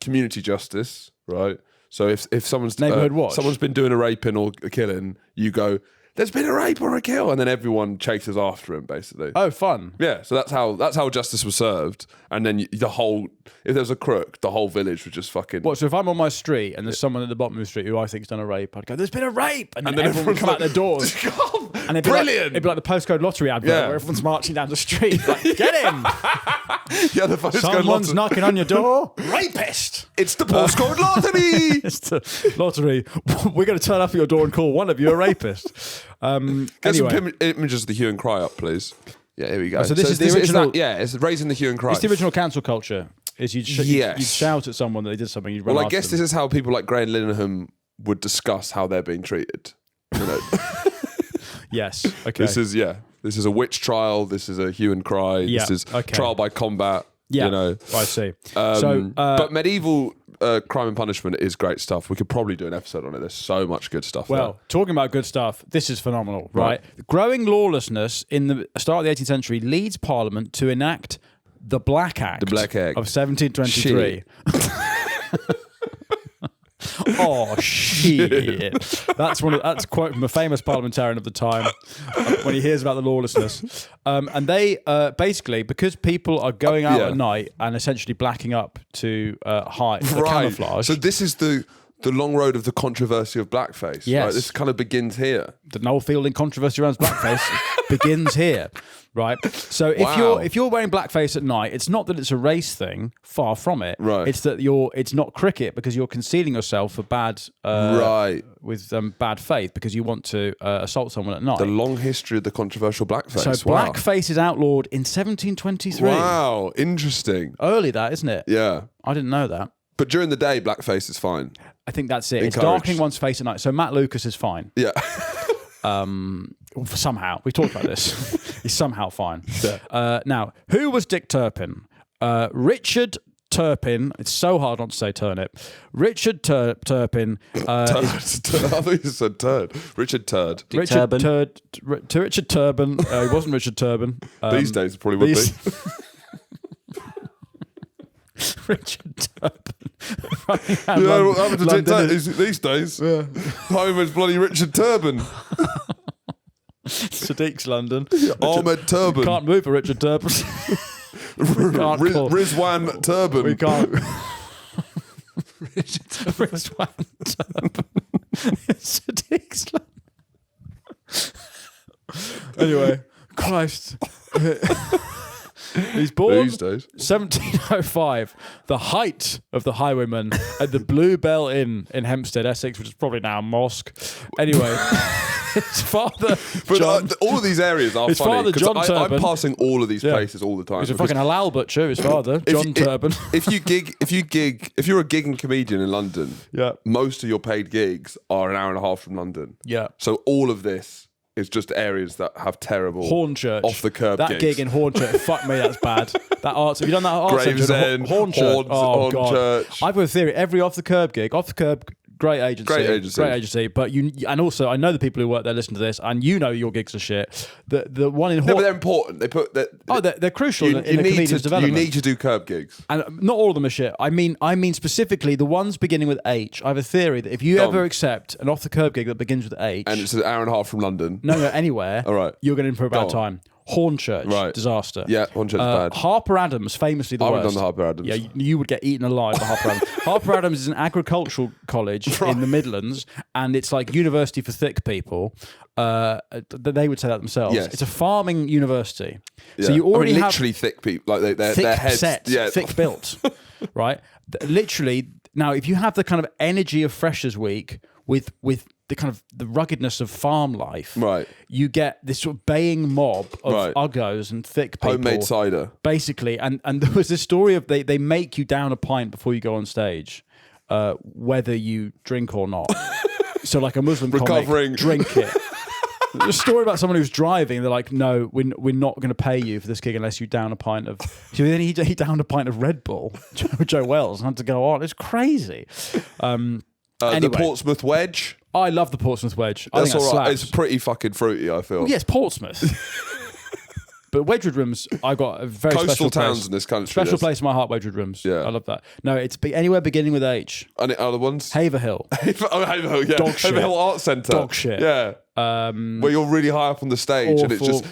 community justice, right? So if someone's Neighbourhood watch. Someone's been doing a raping or a killing, you go, there's been a rape or a kill, and then everyone chases after him, basically. Oh, fun. Yeah, so that's how justice was served, and then if there was a crook, the whole village would just fucking. What? So if I'm on my street and there's someone at the bottom of the street who I think's done a rape, I'd go, "There's been a rape," and then everyone would come out their doors. And it'd be Brilliant! It'd be like the postcode lottery advert where everyone's marching down the street. Like, get him! Yeah, the postcode Someone's lottery. knocking on your door. Rapist! It's the postcode lottery. It's the lottery. We're going to turn up at your door and call one of you a rapist. Get some images of the hue and cry up, please. Yeah, here we go. So this is the original. It's raising the hue and cry. It's the original cancel culture. Is you'd shout at someone that they did something. You'd run I after guess them. this is how people like Graham Linehan would discuss how they're being treated. You know? Yes. Okay. This is a witch trial. This is a hue and cry. Yeah, This is okay. trial by combat. Yeah. You know. I see. But medieval crime and punishment is great stuff. We could probably do an episode on it. There's so much good stuff. Well, talking about good stuff, this is phenomenal, right? Growing lawlessness in the start of the 18th century leads Parliament to enact the Black Act, The Black Act of 1723. Oh shit! That's a quote from a famous parliamentarian of the time when he hears about the lawlessness. And they basically, because people are going out at night and essentially blacking up to hide the camouflage. So this is the long road of the controversy of blackface. Yes. Right? This kind of begins here. The Noel Fielding controversy around blackface begins here, right? So if you're wearing blackface at night, it's not that it's a race thing, far from it. Right. It's that it's not cricket because you're concealing yourself for bad with bad faith because you want to assault someone at night. The long history of the controversial blackface. So blackface is outlawed in 1723. Wow, interesting. Early that, isn't it? Yeah. I didn't know that. But during the day, blackface is fine. I think that's it. It's Encouraged. darkening one's face at night. So Matt Lucas is fine. Yeah. Somehow. We talked about this. He's somehow fine. Now, who was Dick Turpin? Richard Turpin. It's so hard not to say turnip. Richard Turpin. I thought you said turd. Richard Turd. Richard Turban. He wasn't Richard Turban. These days, it probably would be. Richard Turpin. Yeah, what happened to Dick Turpin these days? Yeah. Highwayman's bloody Richard Turban. Sadiq's London. Ahmed Turban. Can't move for Richard Turban. Rizwan Turban. We can't. Rizwan Turban. Sadiq's London. Anyway, Christ. He's born These days. 1705, the height of the Highwayman at the Blue Bell Inn in Hempstead, Essex, which is probably now a mosque. Anyway, his father, John, all of these areas are his funny. father, John Turban. I'm passing all of these places all the time. He's a fucking halal butcher, his father, John Turban. If you're a gigging comedian in London, most of your paid gigs are an hour and a half from London. Yeah. So all of this It's just areas that have terrible Hornchurch. off the curb That gigs. gig in Hornchurch, fuck me, that's bad. That arts. Have you done that arts? Gravesend, Hornchurch. Oh god. Hornchurch. I've got a theory. Every off the curb gig, great agency. But and also I know the people who work there listen to this, and you know your gigs are shit. The one in No, but they're important. they're crucial in the comedian's development. You need to do curb gigs, and not all of them are shit. I mean specifically the ones beginning with H. I have a theory that if you ever accept an off the curb gig that begins with H, and it's an hour and a half from London, no, anywhere, all right, you're getting in for a bad time. Hornchurch, disaster. Yeah, Hornchurch's bad. Harper Adams, famously the I worst. haven't done the Harper Adams. Yeah, you would get eaten alive by Harper Adams. Harper Adams is an agricultural college in the Midlands, and it's like university for thick people. They would say that themselves. Yes. It's a farming university. Yeah. So you already have literally thick people, like thick their heads, set, thick built, right? Literally. Now, if you have the kind of energy of Freshers Week with the kind of the ruggedness of farm life, right, you get this sort of baying mob of uggos and thick people. Homemade cider. Basically. And there was this story of they make you down a pint before you go on stage, whether you drink or not. So like a Muslim Recovering. comic, drink it. There's a story about someone who's driving. They're like, no, we're not going to pay you for this gig unless you down a pint of... So then he downed a pint of Red Bull, Joe Wells, and had to go on. It's crazy. Anyway. The Portsmouth Wedge. I love the Portsmouth Wedge. I That's think that all right. slaps. It's pretty fucking fruity, I feel. Well, yes, Portsmouth. But Wedgwood Rooms, I got a very coastal special towns place. in this country. Special place in my heart, Wedgwood Rooms. Yeah. I love that. No, it's anywhere beginning with H. And the other ones? Haverhill. Haverhill, yeah. Dog shit. Haverhill Art Centre. Dog shit. Yeah. Where you're really high up on the stage, and it's just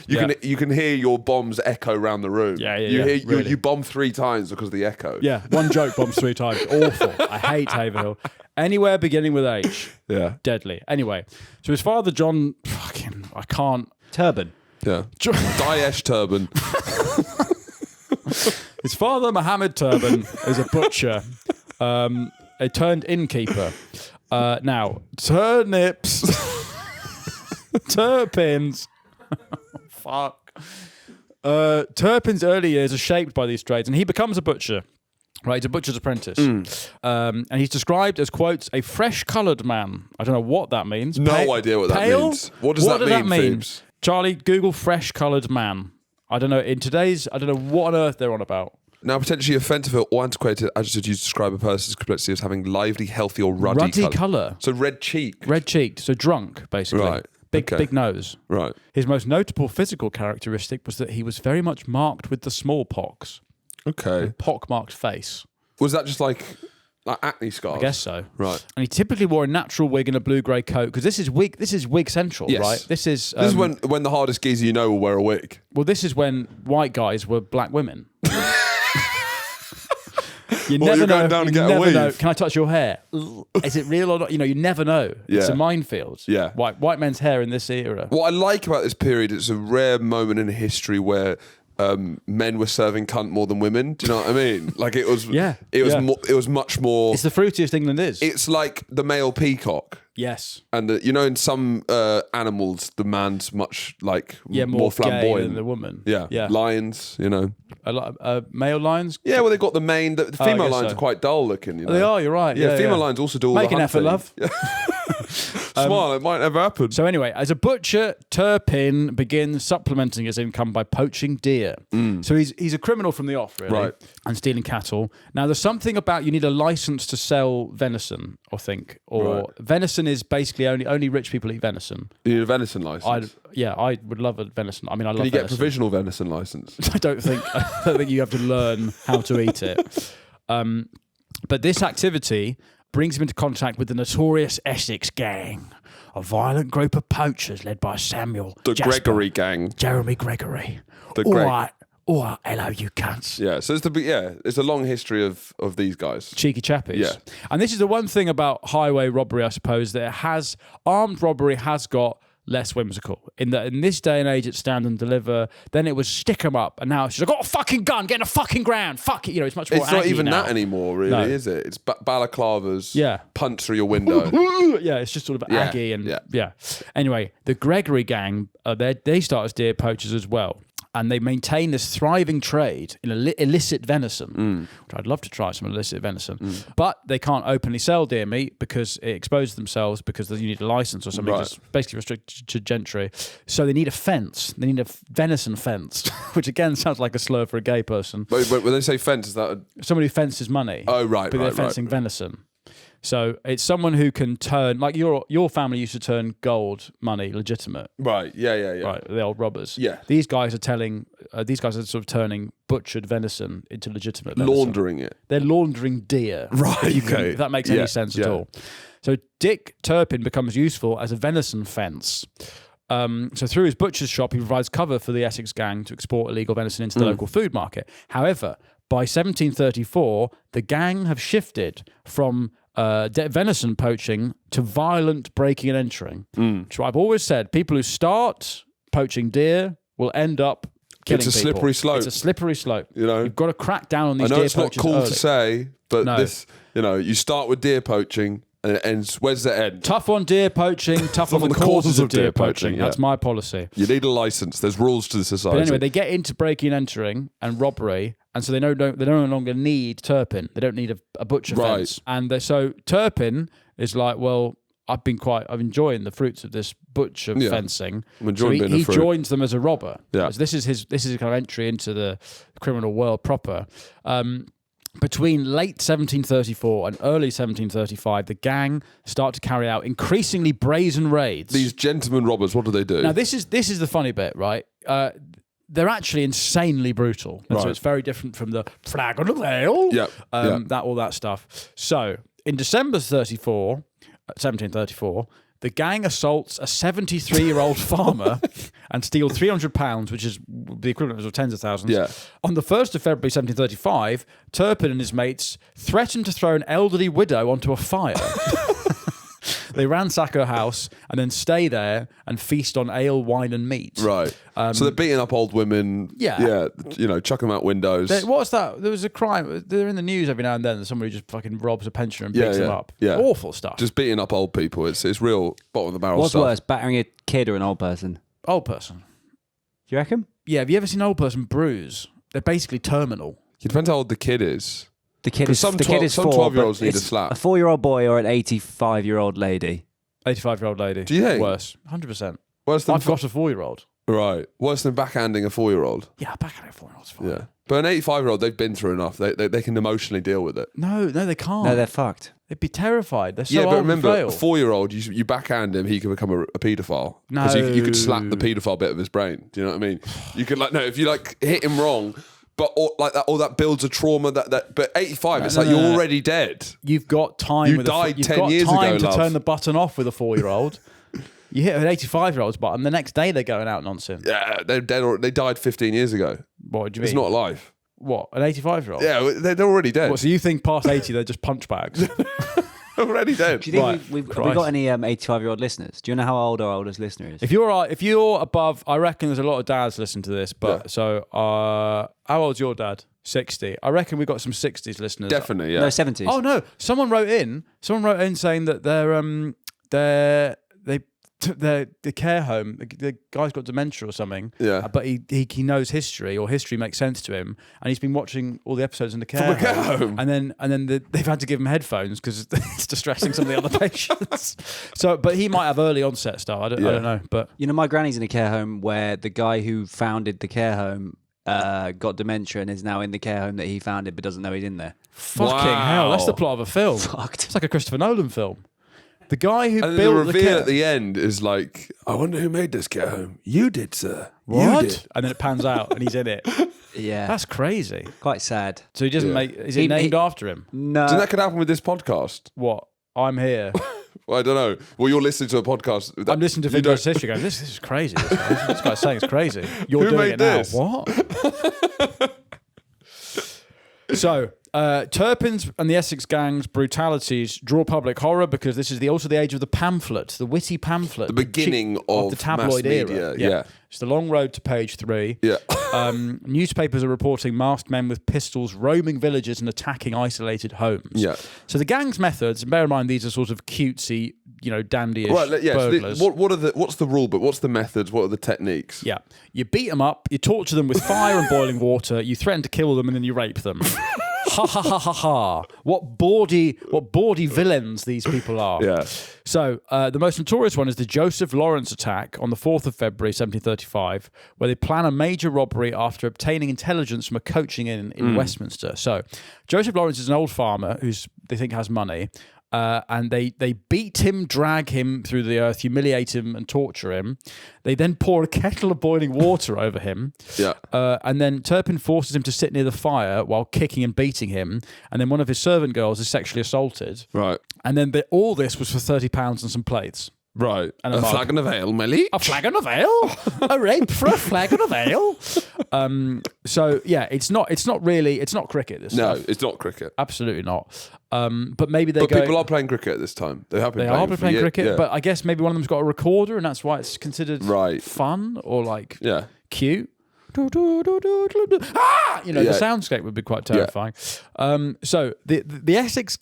you can hear your bombs echo around the room. Yeah, You bomb 3 times because of the echo. Yeah, one joke bombs 3 times. Awful. I hate Haverhill. Anywhere beginning with H. Yeah. Deadly. Anyway, so his father John, I can't. Turban. Yeah. Daesh Turban. His father Mohammed Turban is a butcher, a turned innkeeper. Now turnips. Turpins. Fuck. Turpin's early years are shaped by these trades, and he becomes a butcher. Right, he's a butcher's apprentice. And he's described as, quotes, a fresh-coloured man. I don't know what that means. No idea what that means. What does that mean, Phoebes? Charlie, Google fresh-coloured man. I don't know. In today's, I don't know what on earth they're on about. Now, potentially offensive or antiquated adjectives used to describe a person's complexity as having lively, healthy, or ruddy colour. So red-cheeked. Red-cheeked. So drunk, basically. Right. Big nose. Right. His most notable physical characteristic was that he was very much marked with the smallpox. Okay. Pock-marked face. Was that just like acne scars? I guess so. Right. And he typically wore a natural wig and a blue-grey coat, because this is wig central, yes. right? This is when the hardest geezer you know will wear a wig. Well, this is when white guys were black women. You never you're know. going down and You get a never weave. know. Can I touch your hair? Is it real or not? You never know. It's Yeah. a minefield. Yeah. White men's hair in this era. What I like about this period, it's a rare moment in history where men were serving cunt more than women. Do you know what I mean? Like it was. Yeah. It was. Yeah. It was much more. It's the fruitiest England is. It's like the male peacock. Yes. And in some animals, the man's much like more flamboyant gay than the woman. Yeah. Lions, male lions. Yeah, well, they've got the mane. The female guess lions so. are quite dull looking. They are. You're right. Yeah, female lions also do all Make the an effort, hunting. love. Smile, it might never happen. So anyway, as a butcher, Turpin begins supplementing his income by poaching deer. So he's a criminal from the off, really, Right. and stealing cattle. Now, there's something about you need a license to sell venison, Right. venison is basically only rich people eat venison. You need a venison license. I would love a venison. I mean, I love Can you get a venison. provisional venison license? I don't think you have to learn how to eat it. But this activity brings him into contact with the notorious Essex Gang, a violent group of poachers led by Samuel The Jasper, Gregory Gang. Jeremy Gregory. The All right, hello, you cunts. Yeah, so it's a long history of these guys. Cheeky chappies. Yeah. And this is the one thing about highway robbery, I suppose, that armed robbery has got less whimsical. In this day and age, it's stand and deliver. Then it was stick 'em up, and now it's just, I got a fucking gun, get in a fucking ground, fuck it. It's much more. It's not aggy even now. that anymore, really, No. is it? It's balaclavas. Yeah. Punch through your window. Yeah, it's just sort of Yeah, aggy and yeah. Anyway, the Gregory Gang, they start as deer poachers as well. and they maintain this thriving trade in illicit venison, which I'd love to try some illicit venison, but they can't openly sell deer meat because it exposes themselves because you need a license or something, just basically restricted to gentry. So they need a fence. They need a venison fence, which again sounds like a slur for a gay person. But when they say fence, is that somebody who fences money? Oh, right, but they're fencing venison. So it's someone who can turn, like your family used to turn gold money legitimate. Right. Yeah. Right. The old robbers. Yeah. These guys are sort of turning butchered venison into legitimate venison. Laundering it. They're laundering deer. Right. If that makes any sense at all. So Dick Turpin becomes useful as a venison fence. So through his butcher's shop, he provides cover for the Essex Gang to export illegal venison into the local food market. However, by 1734, the gang have shifted from venison poaching to violent breaking and entering. Which I've always said, people who start poaching deer will end up killing people. It's a slippery slope. It's a slippery slope. You know, you've got to crack down on these deer I know it's not poachers cool early. to say, but this, you start with deer poaching and it ends. Where's the end? Tough on deer poaching, tough on the causes of deer poaching. That's my policy. You need a license. There's rules to the society. But anyway, they get into breaking and entering and robbery, and so they no longer need Turpin. They don't need a butcher fence. And so Turpin is like, well, I'm enjoying the fruits of this butcher fencing. I'm enjoying so he joins them as a robber. Yeah. So this is his kind of entry into the criminal world proper. Between late 1734 and early 1735, the gang start to carry out increasingly brazen raids. These gentlemen robbers, what do they do? Now, this is the funny bit, right? They're actually insanely brutal. And so it's very different from the flag on the veil, all that stuff. So in December 1734, the gang assaults a 73-year-old farmer and steal £300, which is the equivalent of tens of thousands. Yeah. On the 1st of February 1735, Turpin and his mates threatened to throw an elderly widow onto a fire. They ransack her house and then stay there and feast on ale, wine, and meat. Right. So they're beating up old women. Yeah. Chucking them out windows. What's that? There was a crime. They're in the news every now and then. Somebody just fucking robs a pensioner and beats them up. Yeah. Awful stuff. Just beating up old people. It's real bottom of the barrel What's stuff. worse, battering a kid or an old person? Old person. Do you reckon? Yeah. Have you ever seen an old person bruise? They're basically terminal. It depends how old the kid is. The kid is 4. Some 12-year-olds need a slap. A 4-year-old boy or an 85-year-old lady. 85-year-old lady. Do you think? Worse. 100%. Worse than I've got a 4-year-old. Right. Worse than backhanding a 4-year-old. Yeah, backhanding a 4-year-old's fine. Yeah. But an 85-year-old, they've been through enough. They can emotionally deal with it. No, they can't. No, they're fucked. They'd be terrified. They're so yeah, old but remember, and a frail. 4-year-old, you backhand him, he can become a paedophile. No. Because you could slap the paedophile bit of his brain. Do you know what I mean? You could if you hit him wrong, but that builds a trauma but 85, it's you're already dead. You've got time. You died 10 years ago, love. to turn the button off with a 4-year-old. You hit an 85-year-old's button, the next day they're going out nonsense. Yeah, they're dead. They died 15 years ago. What do you mean? It's not alive. What, an 85-year-old? Yeah, they're already dead. What, so you think past 80 they're just punch bags? Already dead. Do you think we've got any 85-year-old listeners? Do you know how old our oldest listener is? If you're above, I reckon there's a lot of dads listen to this. But so, how old's your dad? 60. I reckon we've got some 60s listeners. Definitely, yeah. No, 70s. Oh no! Someone wrote in saying that the care home, the guy's got dementia or something. Yeah. But he knows history, or history makes sense to him, and he's been watching all the episodes in the care home. And then they've had to give him headphones because it's distressing some of the other patients. So, but he might have early onset stuff. I don't know. But my granny's in a care home where the guy who founded the care home got dementia and is now in the care home that he founded, but doesn't know he's in there. Fucking hell! That's the plot of a film. Fucked. It's like a Christopher Nolan film. The guy who and built the reveal care at the end is I wonder who made this care home. You did, sir. What? You did. And then it pans out and he's in it. Yeah. That's crazy. Quite sad. So he doesn't is it named after him? No. Do you think that could happen with this podcast? What? I'm here. Well, I don't know. Well, you're listening to a podcast. I'm listening to Vintage History going, this is crazy. This guy's saying it's crazy. You're Who doing made it now. this? What? So, Turpin's and the Essex Gang's brutalities draw public horror because this is also the age of the pamphlet, the witty pamphlet. The beginning of the tabloid mass era. media. Yeah. It's the long road to page 3. Yeah. Newspapers are reporting masked men with pistols roaming villages and attacking isolated homes. Yeah. So the gang's methods, and bear in mind these are sort of cutesy, dandyish Right, yeah. burglars. So what's the rule book? What's the methods? What are the techniques? Yeah. You beat them up, you torture them with fire and boiling water, you threaten to kill them, and then you rape them. Ha ha ha ha ha. What bawdy villains these people are. Yeah. So the most notorious one is the Joseph Lawrence attack on the 4th of February 1735, where they plan a major robbery after obtaining intelligence from a coaching inn in Westminster. So Joseph Lawrence is an old farmer who they think has money. And they beat him, drag him through the earth, humiliate him and torture him. They then pour a kettle of boiling water over him. Yeah. And then Turpin forces him to sit near the fire while kicking and beating him. And then one of his servant girls is sexually assaulted. Right. And then all this was for £30 and some plates. Right. And a flagon of ale, Millie. A flagon of ale? A rape for a flagon of ale? So yeah, it's not cricket. This No, stuff. it's not cricket. Absolutely not. But maybe people are playing cricket at this time. They have been. They are playing cricket, yeah. but I guess maybe one of them's got a recorder, and that's why it's considered fun or cute. Ah! The soundscape would be quite terrifying. Yeah. So the Essex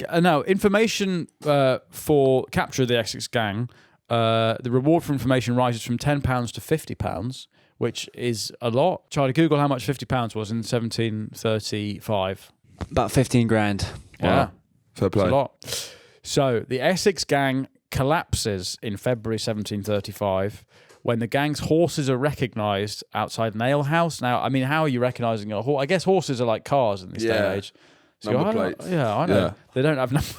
information for capture of the Essex Gang. The reward for information rises from £10 to £50, which is a lot. Charlie, Google how much £50 was in 1735. About 15 grand. Yeah, fair play. That's a lot. So the Essex Gang collapses in February 1735 when the gang's horses are recognised outside an alehouse. Now, I mean, how are you recognising a horse? I guess horses are like cars in this day and age. So number plates. Yeah, I know. Yeah. They don't have number.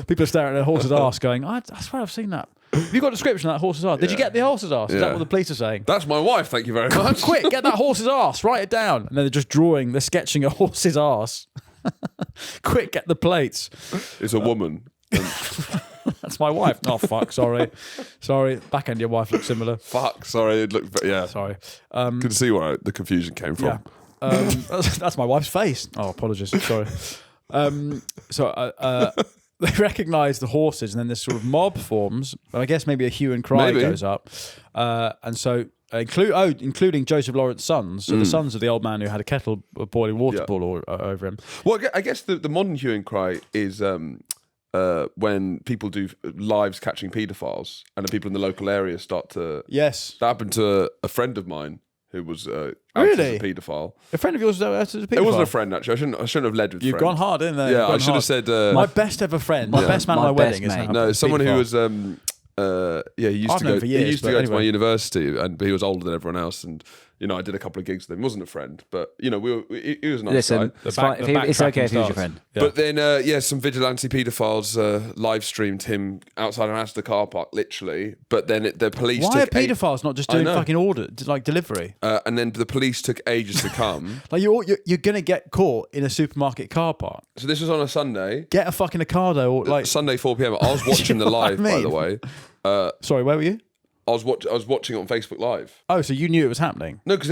People are staring at their horse's arse going, I swear I've seen that. Have you got a description of that horse's arse? Did you get the horse's arse? Is that what the police are saying? That's my wife, thank you very much. Quick, get that horse's arse, write it down. And then they're sketching a horse's arse. Quick, get the plates. It's a woman. That's my wife. Oh, fuck, sorry. Back end your wife looks similar. Fuck, sorry. It looked, yeah. Sorry. Can see where the confusion came from. Yeah. That's my wife's face. Oh, apologies. Sorry. They recognise the horses, and then this sort of mob forms. And I guess maybe a hue and cry goes up. And so, including Joseph Lawrence's sons, so the sons of the old man who had a kettle of boiling water poured over him. Well, I guess the modern hue and cry is when people do lives catching paedophiles, and the people in the local area start to. Yes. That happened to a friend of mine who was out as a paedophile. A friend of yours was out as a paedophile? It wasn't a friend, actually. I shouldn't have led with You've gone hard, didn't they? Yeah, I should have said... my best ever friend. My best man at my wedding. No, someone who was... he used to go to my university, but he was older than everyone else, and I did a couple of gigs with him. He wasn't a friend, but he was a nice guy. It's okay if he was your friend. Yeah. But then, some vigilante paedophiles live streamed him outside an Asda car park, literally. But then the police. Why are paedophiles not just doing fucking order, like delivery? And then the police took ages to come. Like you're gonna get caught in a supermarket car park. So this was on a Sunday. Get a fucking Ocado or like Sunday 4 p.m. I was watching the live, by the way. Sorry, where were you? I was watching it on Facebook Live. Oh, so you knew it was happening? No, because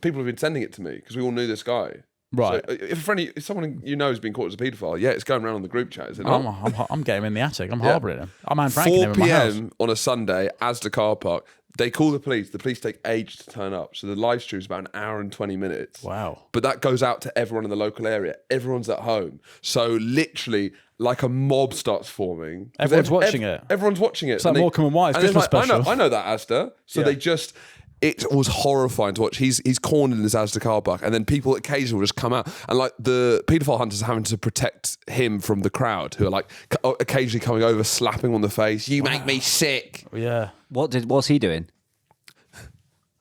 people have been sending it to me because we all knew this guy. Right. So if someone you know has been caught as a paedophile, it's going around on the group chat, is it not? I'm getting him in the attic. I'm harbouring him. I'm Anne Franking him in my house. 4 p.m. on a Sunday, Asda car park. They call the police. The police take ages to turn up. So the live stream is about an hour and 20 minutes. Wow. But that goes out to everyone in the local area. Everyone's at home. So literally, like a mob starts forming. Everyone's watching it. Everyone's watching it. It's like Morecambe and Wise Christmas special. I know that Asda. So they just... It was horrifying to watch. He's cornered in this Asda car park, and then people occasionally will just come out, and like the paedophile hunters are having to protect him from the crowd, who are like occasionally coming over, slapping him on the face. You make me sick. Yeah. What's he doing?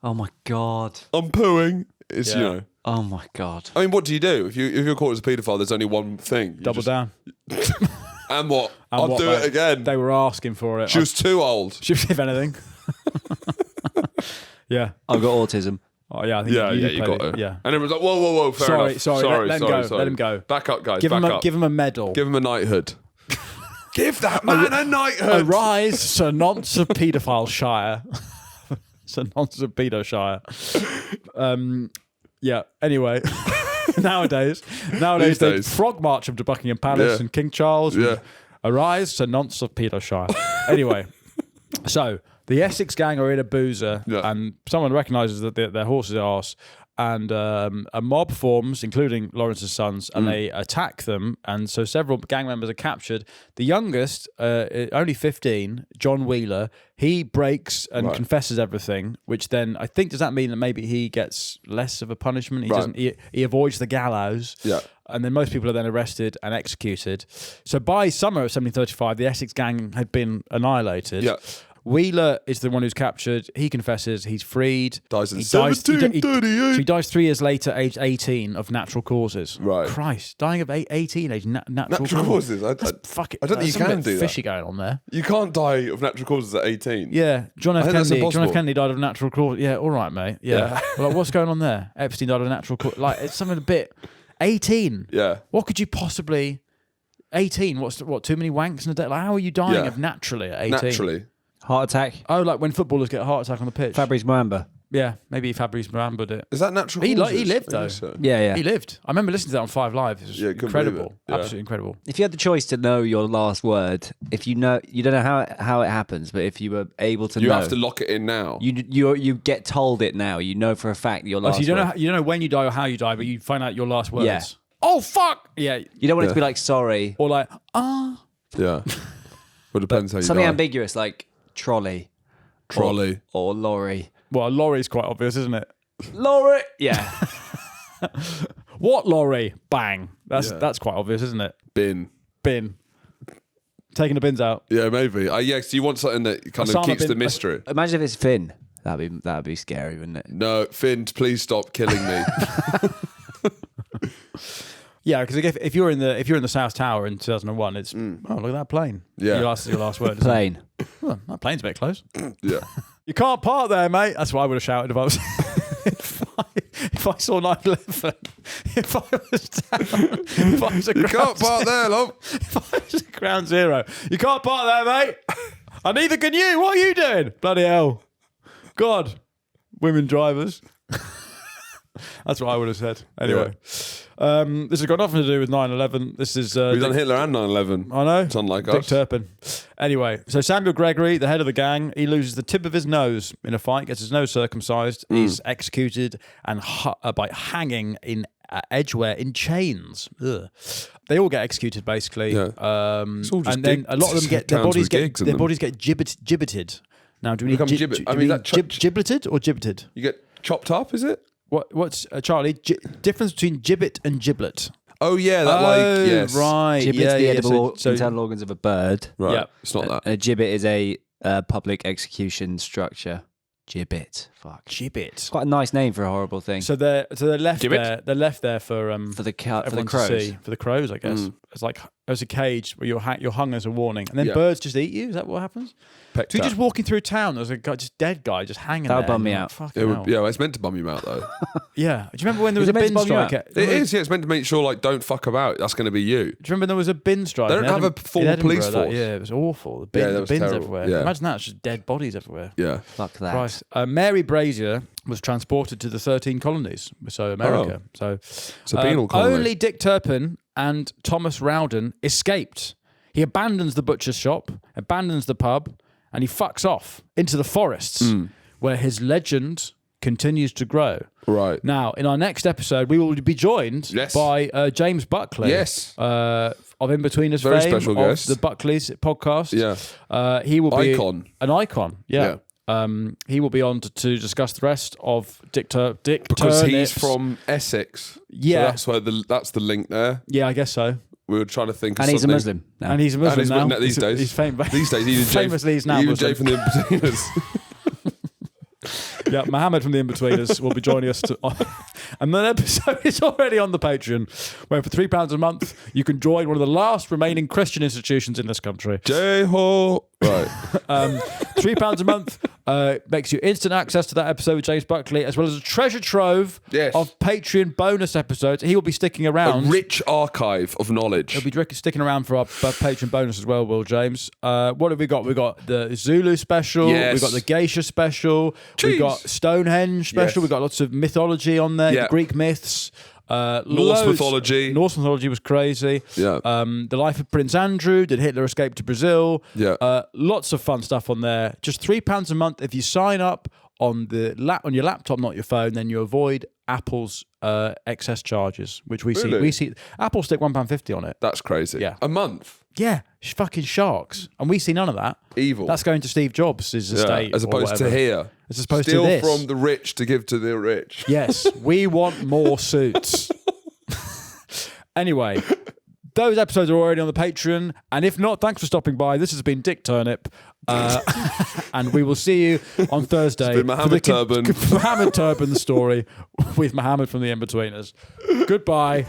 Oh my god. I'm pooing. It's Oh my god. I mean, what do you do if you're caught as a paedophile? There's only one thing. Double down. And what? I'll do it again. They were asking for it. She was too old. She was, if anything. Yeah. I've got autism. Oh yeah, I think you got it. Yeah. And everyone's like, whoa, fair enough. Sorry, let him go. Back up, guys. Give him a medal. Give him a knighthood. Give that man a knighthood. Arise, Sir Nonce of Paedophile Shire. Sir Nonce of Pedo Shire. Yeah. Anyway. Nowadays they frog march them to Buckingham Palace and King Charles would arise Sir Nonce of Petershire. Anyway, so the Essex Gang are in a boozer and someone recognises that their horse's arse. And a mob forms, including Lawrence's sons, and they attack them. And so several gang members are captured. The youngest, only 15, John Wheeler, he breaks and confesses everything, which then I think, does that mean that maybe he gets less of a punishment? He doesn't. He avoids the gallows. Yeah. And then most people are then arrested and executed. So by summer of 1735, the Essex Gang had been annihilated. Yeah. Wheeler is the one who's captured. He confesses. He's freed. Dies in 1738. He dies 3 years later, aged 18, of natural causes. Right. Christ, dying of 18, aged natural causes. I don't think you can do that. Fishy going on there. You can't die of natural causes at 18. Yeah, John F. Kennedy died of natural causes. Yeah, all right, mate. Yeah. Well, like, what's going on there? Epstein died of natural causes. Like, it's something a bit 18. Yeah. What could you possibly? 18. What? Too many wanks in a day? Like, how are you dying of naturally at 18? Naturally. Heart attack. Oh, like when footballers get a heart attack on the pitch. Fabrice Muamba. Yeah, maybe Fabrice Muamba did. Is that natural? He lived though. So. Yeah. He lived. I remember listening to that on 5 Live. It was incredible. Yeah. Absolutely incredible. If you had the choice to know your last word, if you know, you don't know how it happens, but if you were able to know, you have to lock it in now. You get told it now. You know for a fact your last. So you don't know when you die or how you die, but you find out your last words. Yeah. Oh fuck! Yeah. You don't want it to be like sorry or like Yeah. Well, it depends how you something die. ambiguous like trolley or lorry. Well, a lorry's quite obvious, isn't it? Lorry. Yeah. What lorry? Bang. That's quite obvious, isn't it? Bin. Taking the bins out. Yeah, maybe. Yes, you want something that kind of keeps the mystery. Imagine if it's Finn. That'd be scary, wouldn't it? No, Finn, please stop killing me. Yeah, because if you're in the South Tower in 2001, it's look at that plane. Yeah, your last word. Plane. Well, that plane's a bit close. Yeah. You can't park there, mate. That's what I would have shouted if I was. if I saw 9/11. If I was down. If I was you can't park there, love. If I was at ground zero, you can't park there, mate. And neither can you. What are you doing? Bloody hell. God. Women drivers. That's what I would have said. Anyway. Yeah. This has got nothing to do with 9/11. This is we've done Hitler and 9/11. I know. It's unlike Dick us. Turpin. Anyway, so Samuel Gregory, the head of the gang, he loses the tip of his nose in a fight, gets his nose circumcised. He's executed and by hanging in Edgware in chains. Ugh. They all get executed basically. Yeah. And then a lot of them get their bodies get gibbeted. Now, do we need gibleted or gibbeted? You get chopped up, is it? What's Charlie? Difference between gibbet and giblet. Oh yeah, yes. Right. Gibbet's the edible internal organs of a bird. Right. Yeah. It's not that. A gibbet is a public execution structure. Gibbet. Fuck. Gibbet. It's quite a nice name for a horrible thing. So they're left Gibbet? there. They're left there for the everyone crows. to see. For the crows, I guess. It's like there's a cage where you're hung as a warning, and then birds just eat you. Is that what happens? So you're just walking through town. There's a guy, just dead guy, just hanging there. That would bum me out. Well, it's meant to bum you out though. Yeah. Do you remember when there was a bin strike? It is. Yeah, it's meant to make sure don't fuck about. That's going to be you. Do you remember there was a bin strike? They don't have a full police force. Yeah, it was awful. The bins terrible. everywhere. Yeah. Imagine that. It's just dead bodies everywhere. Yeah. Fuck that. Christ. Mary Brazier was transported to the 13 colonies, so America. So it's a penal colony. Only Dick Turpin and Thomas Rowden escaped. He abandons the butcher's shop, abandons the pub, and he fucks off into the forests where his legend continues to grow. Right. Now, in our next episode, we will be joined by James Buckley. Yes. Of In-Betweeners Very fame, special of guest. the Buckleys podcast. Yeah. He will be an icon. Yeah. He will be on to discuss the rest of Dick because Turnip's. he's from Essex. Yeah. So that's the link there. Yeah, I guess so. We were trying to think of something. something. He's a Muslim now. And he's a Muslim now. These days. He's famous. These days, even famously, he's now even Muslim. Jay from the In-Betweeners. Yeah, Mohammed from the In-Betweeners will be joining us. And that episode is already on the Patreon, where for £3 a month, you can join one of the last remaining Christian institutions in this country. J-Ho! Right. £3 a month makes you instant access to that episode with James Buckley, as well as a treasure trove of Patreon bonus episodes. He will be sticking around. A rich archive of knowledge. He'll be sticking around for our Patreon bonus as well, Will James. What have we got? We've got the Zulu special. Yes. We've got the Geisha special. Jeez. We've got Stonehenge special. Yes. We've got lots of mythology on there, Yeah. Greek myths. Norse mythology. Norse mythology was crazy. Yeah. The Life of Prince Andrew. Did Hitler escape to Brazil? Yeah. Lots of fun stuff on there. Just £3 a month if you sign up on your laptop, not your phone. Then you avoid Apple's excess charges, which we Really? see. We see Apple stick £1.50 on it. That's crazy. Yeah. A month. Yeah, fucking sharks, and we see none of that. Evil. That's going to Steve Jobs' estate, as opposed to here. As opposed Steal to this. from the rich to give to the rich. Yes, we want more suits. Anyway, those episodes are already on the Patreon, and if not, thanks for stopping by. This has been Dick Turnip, and we will see you on Thursday. It's been Mohammed Turban. Mohammed Turban, the story with Mohammed from the In-Betweeners. Goodbye.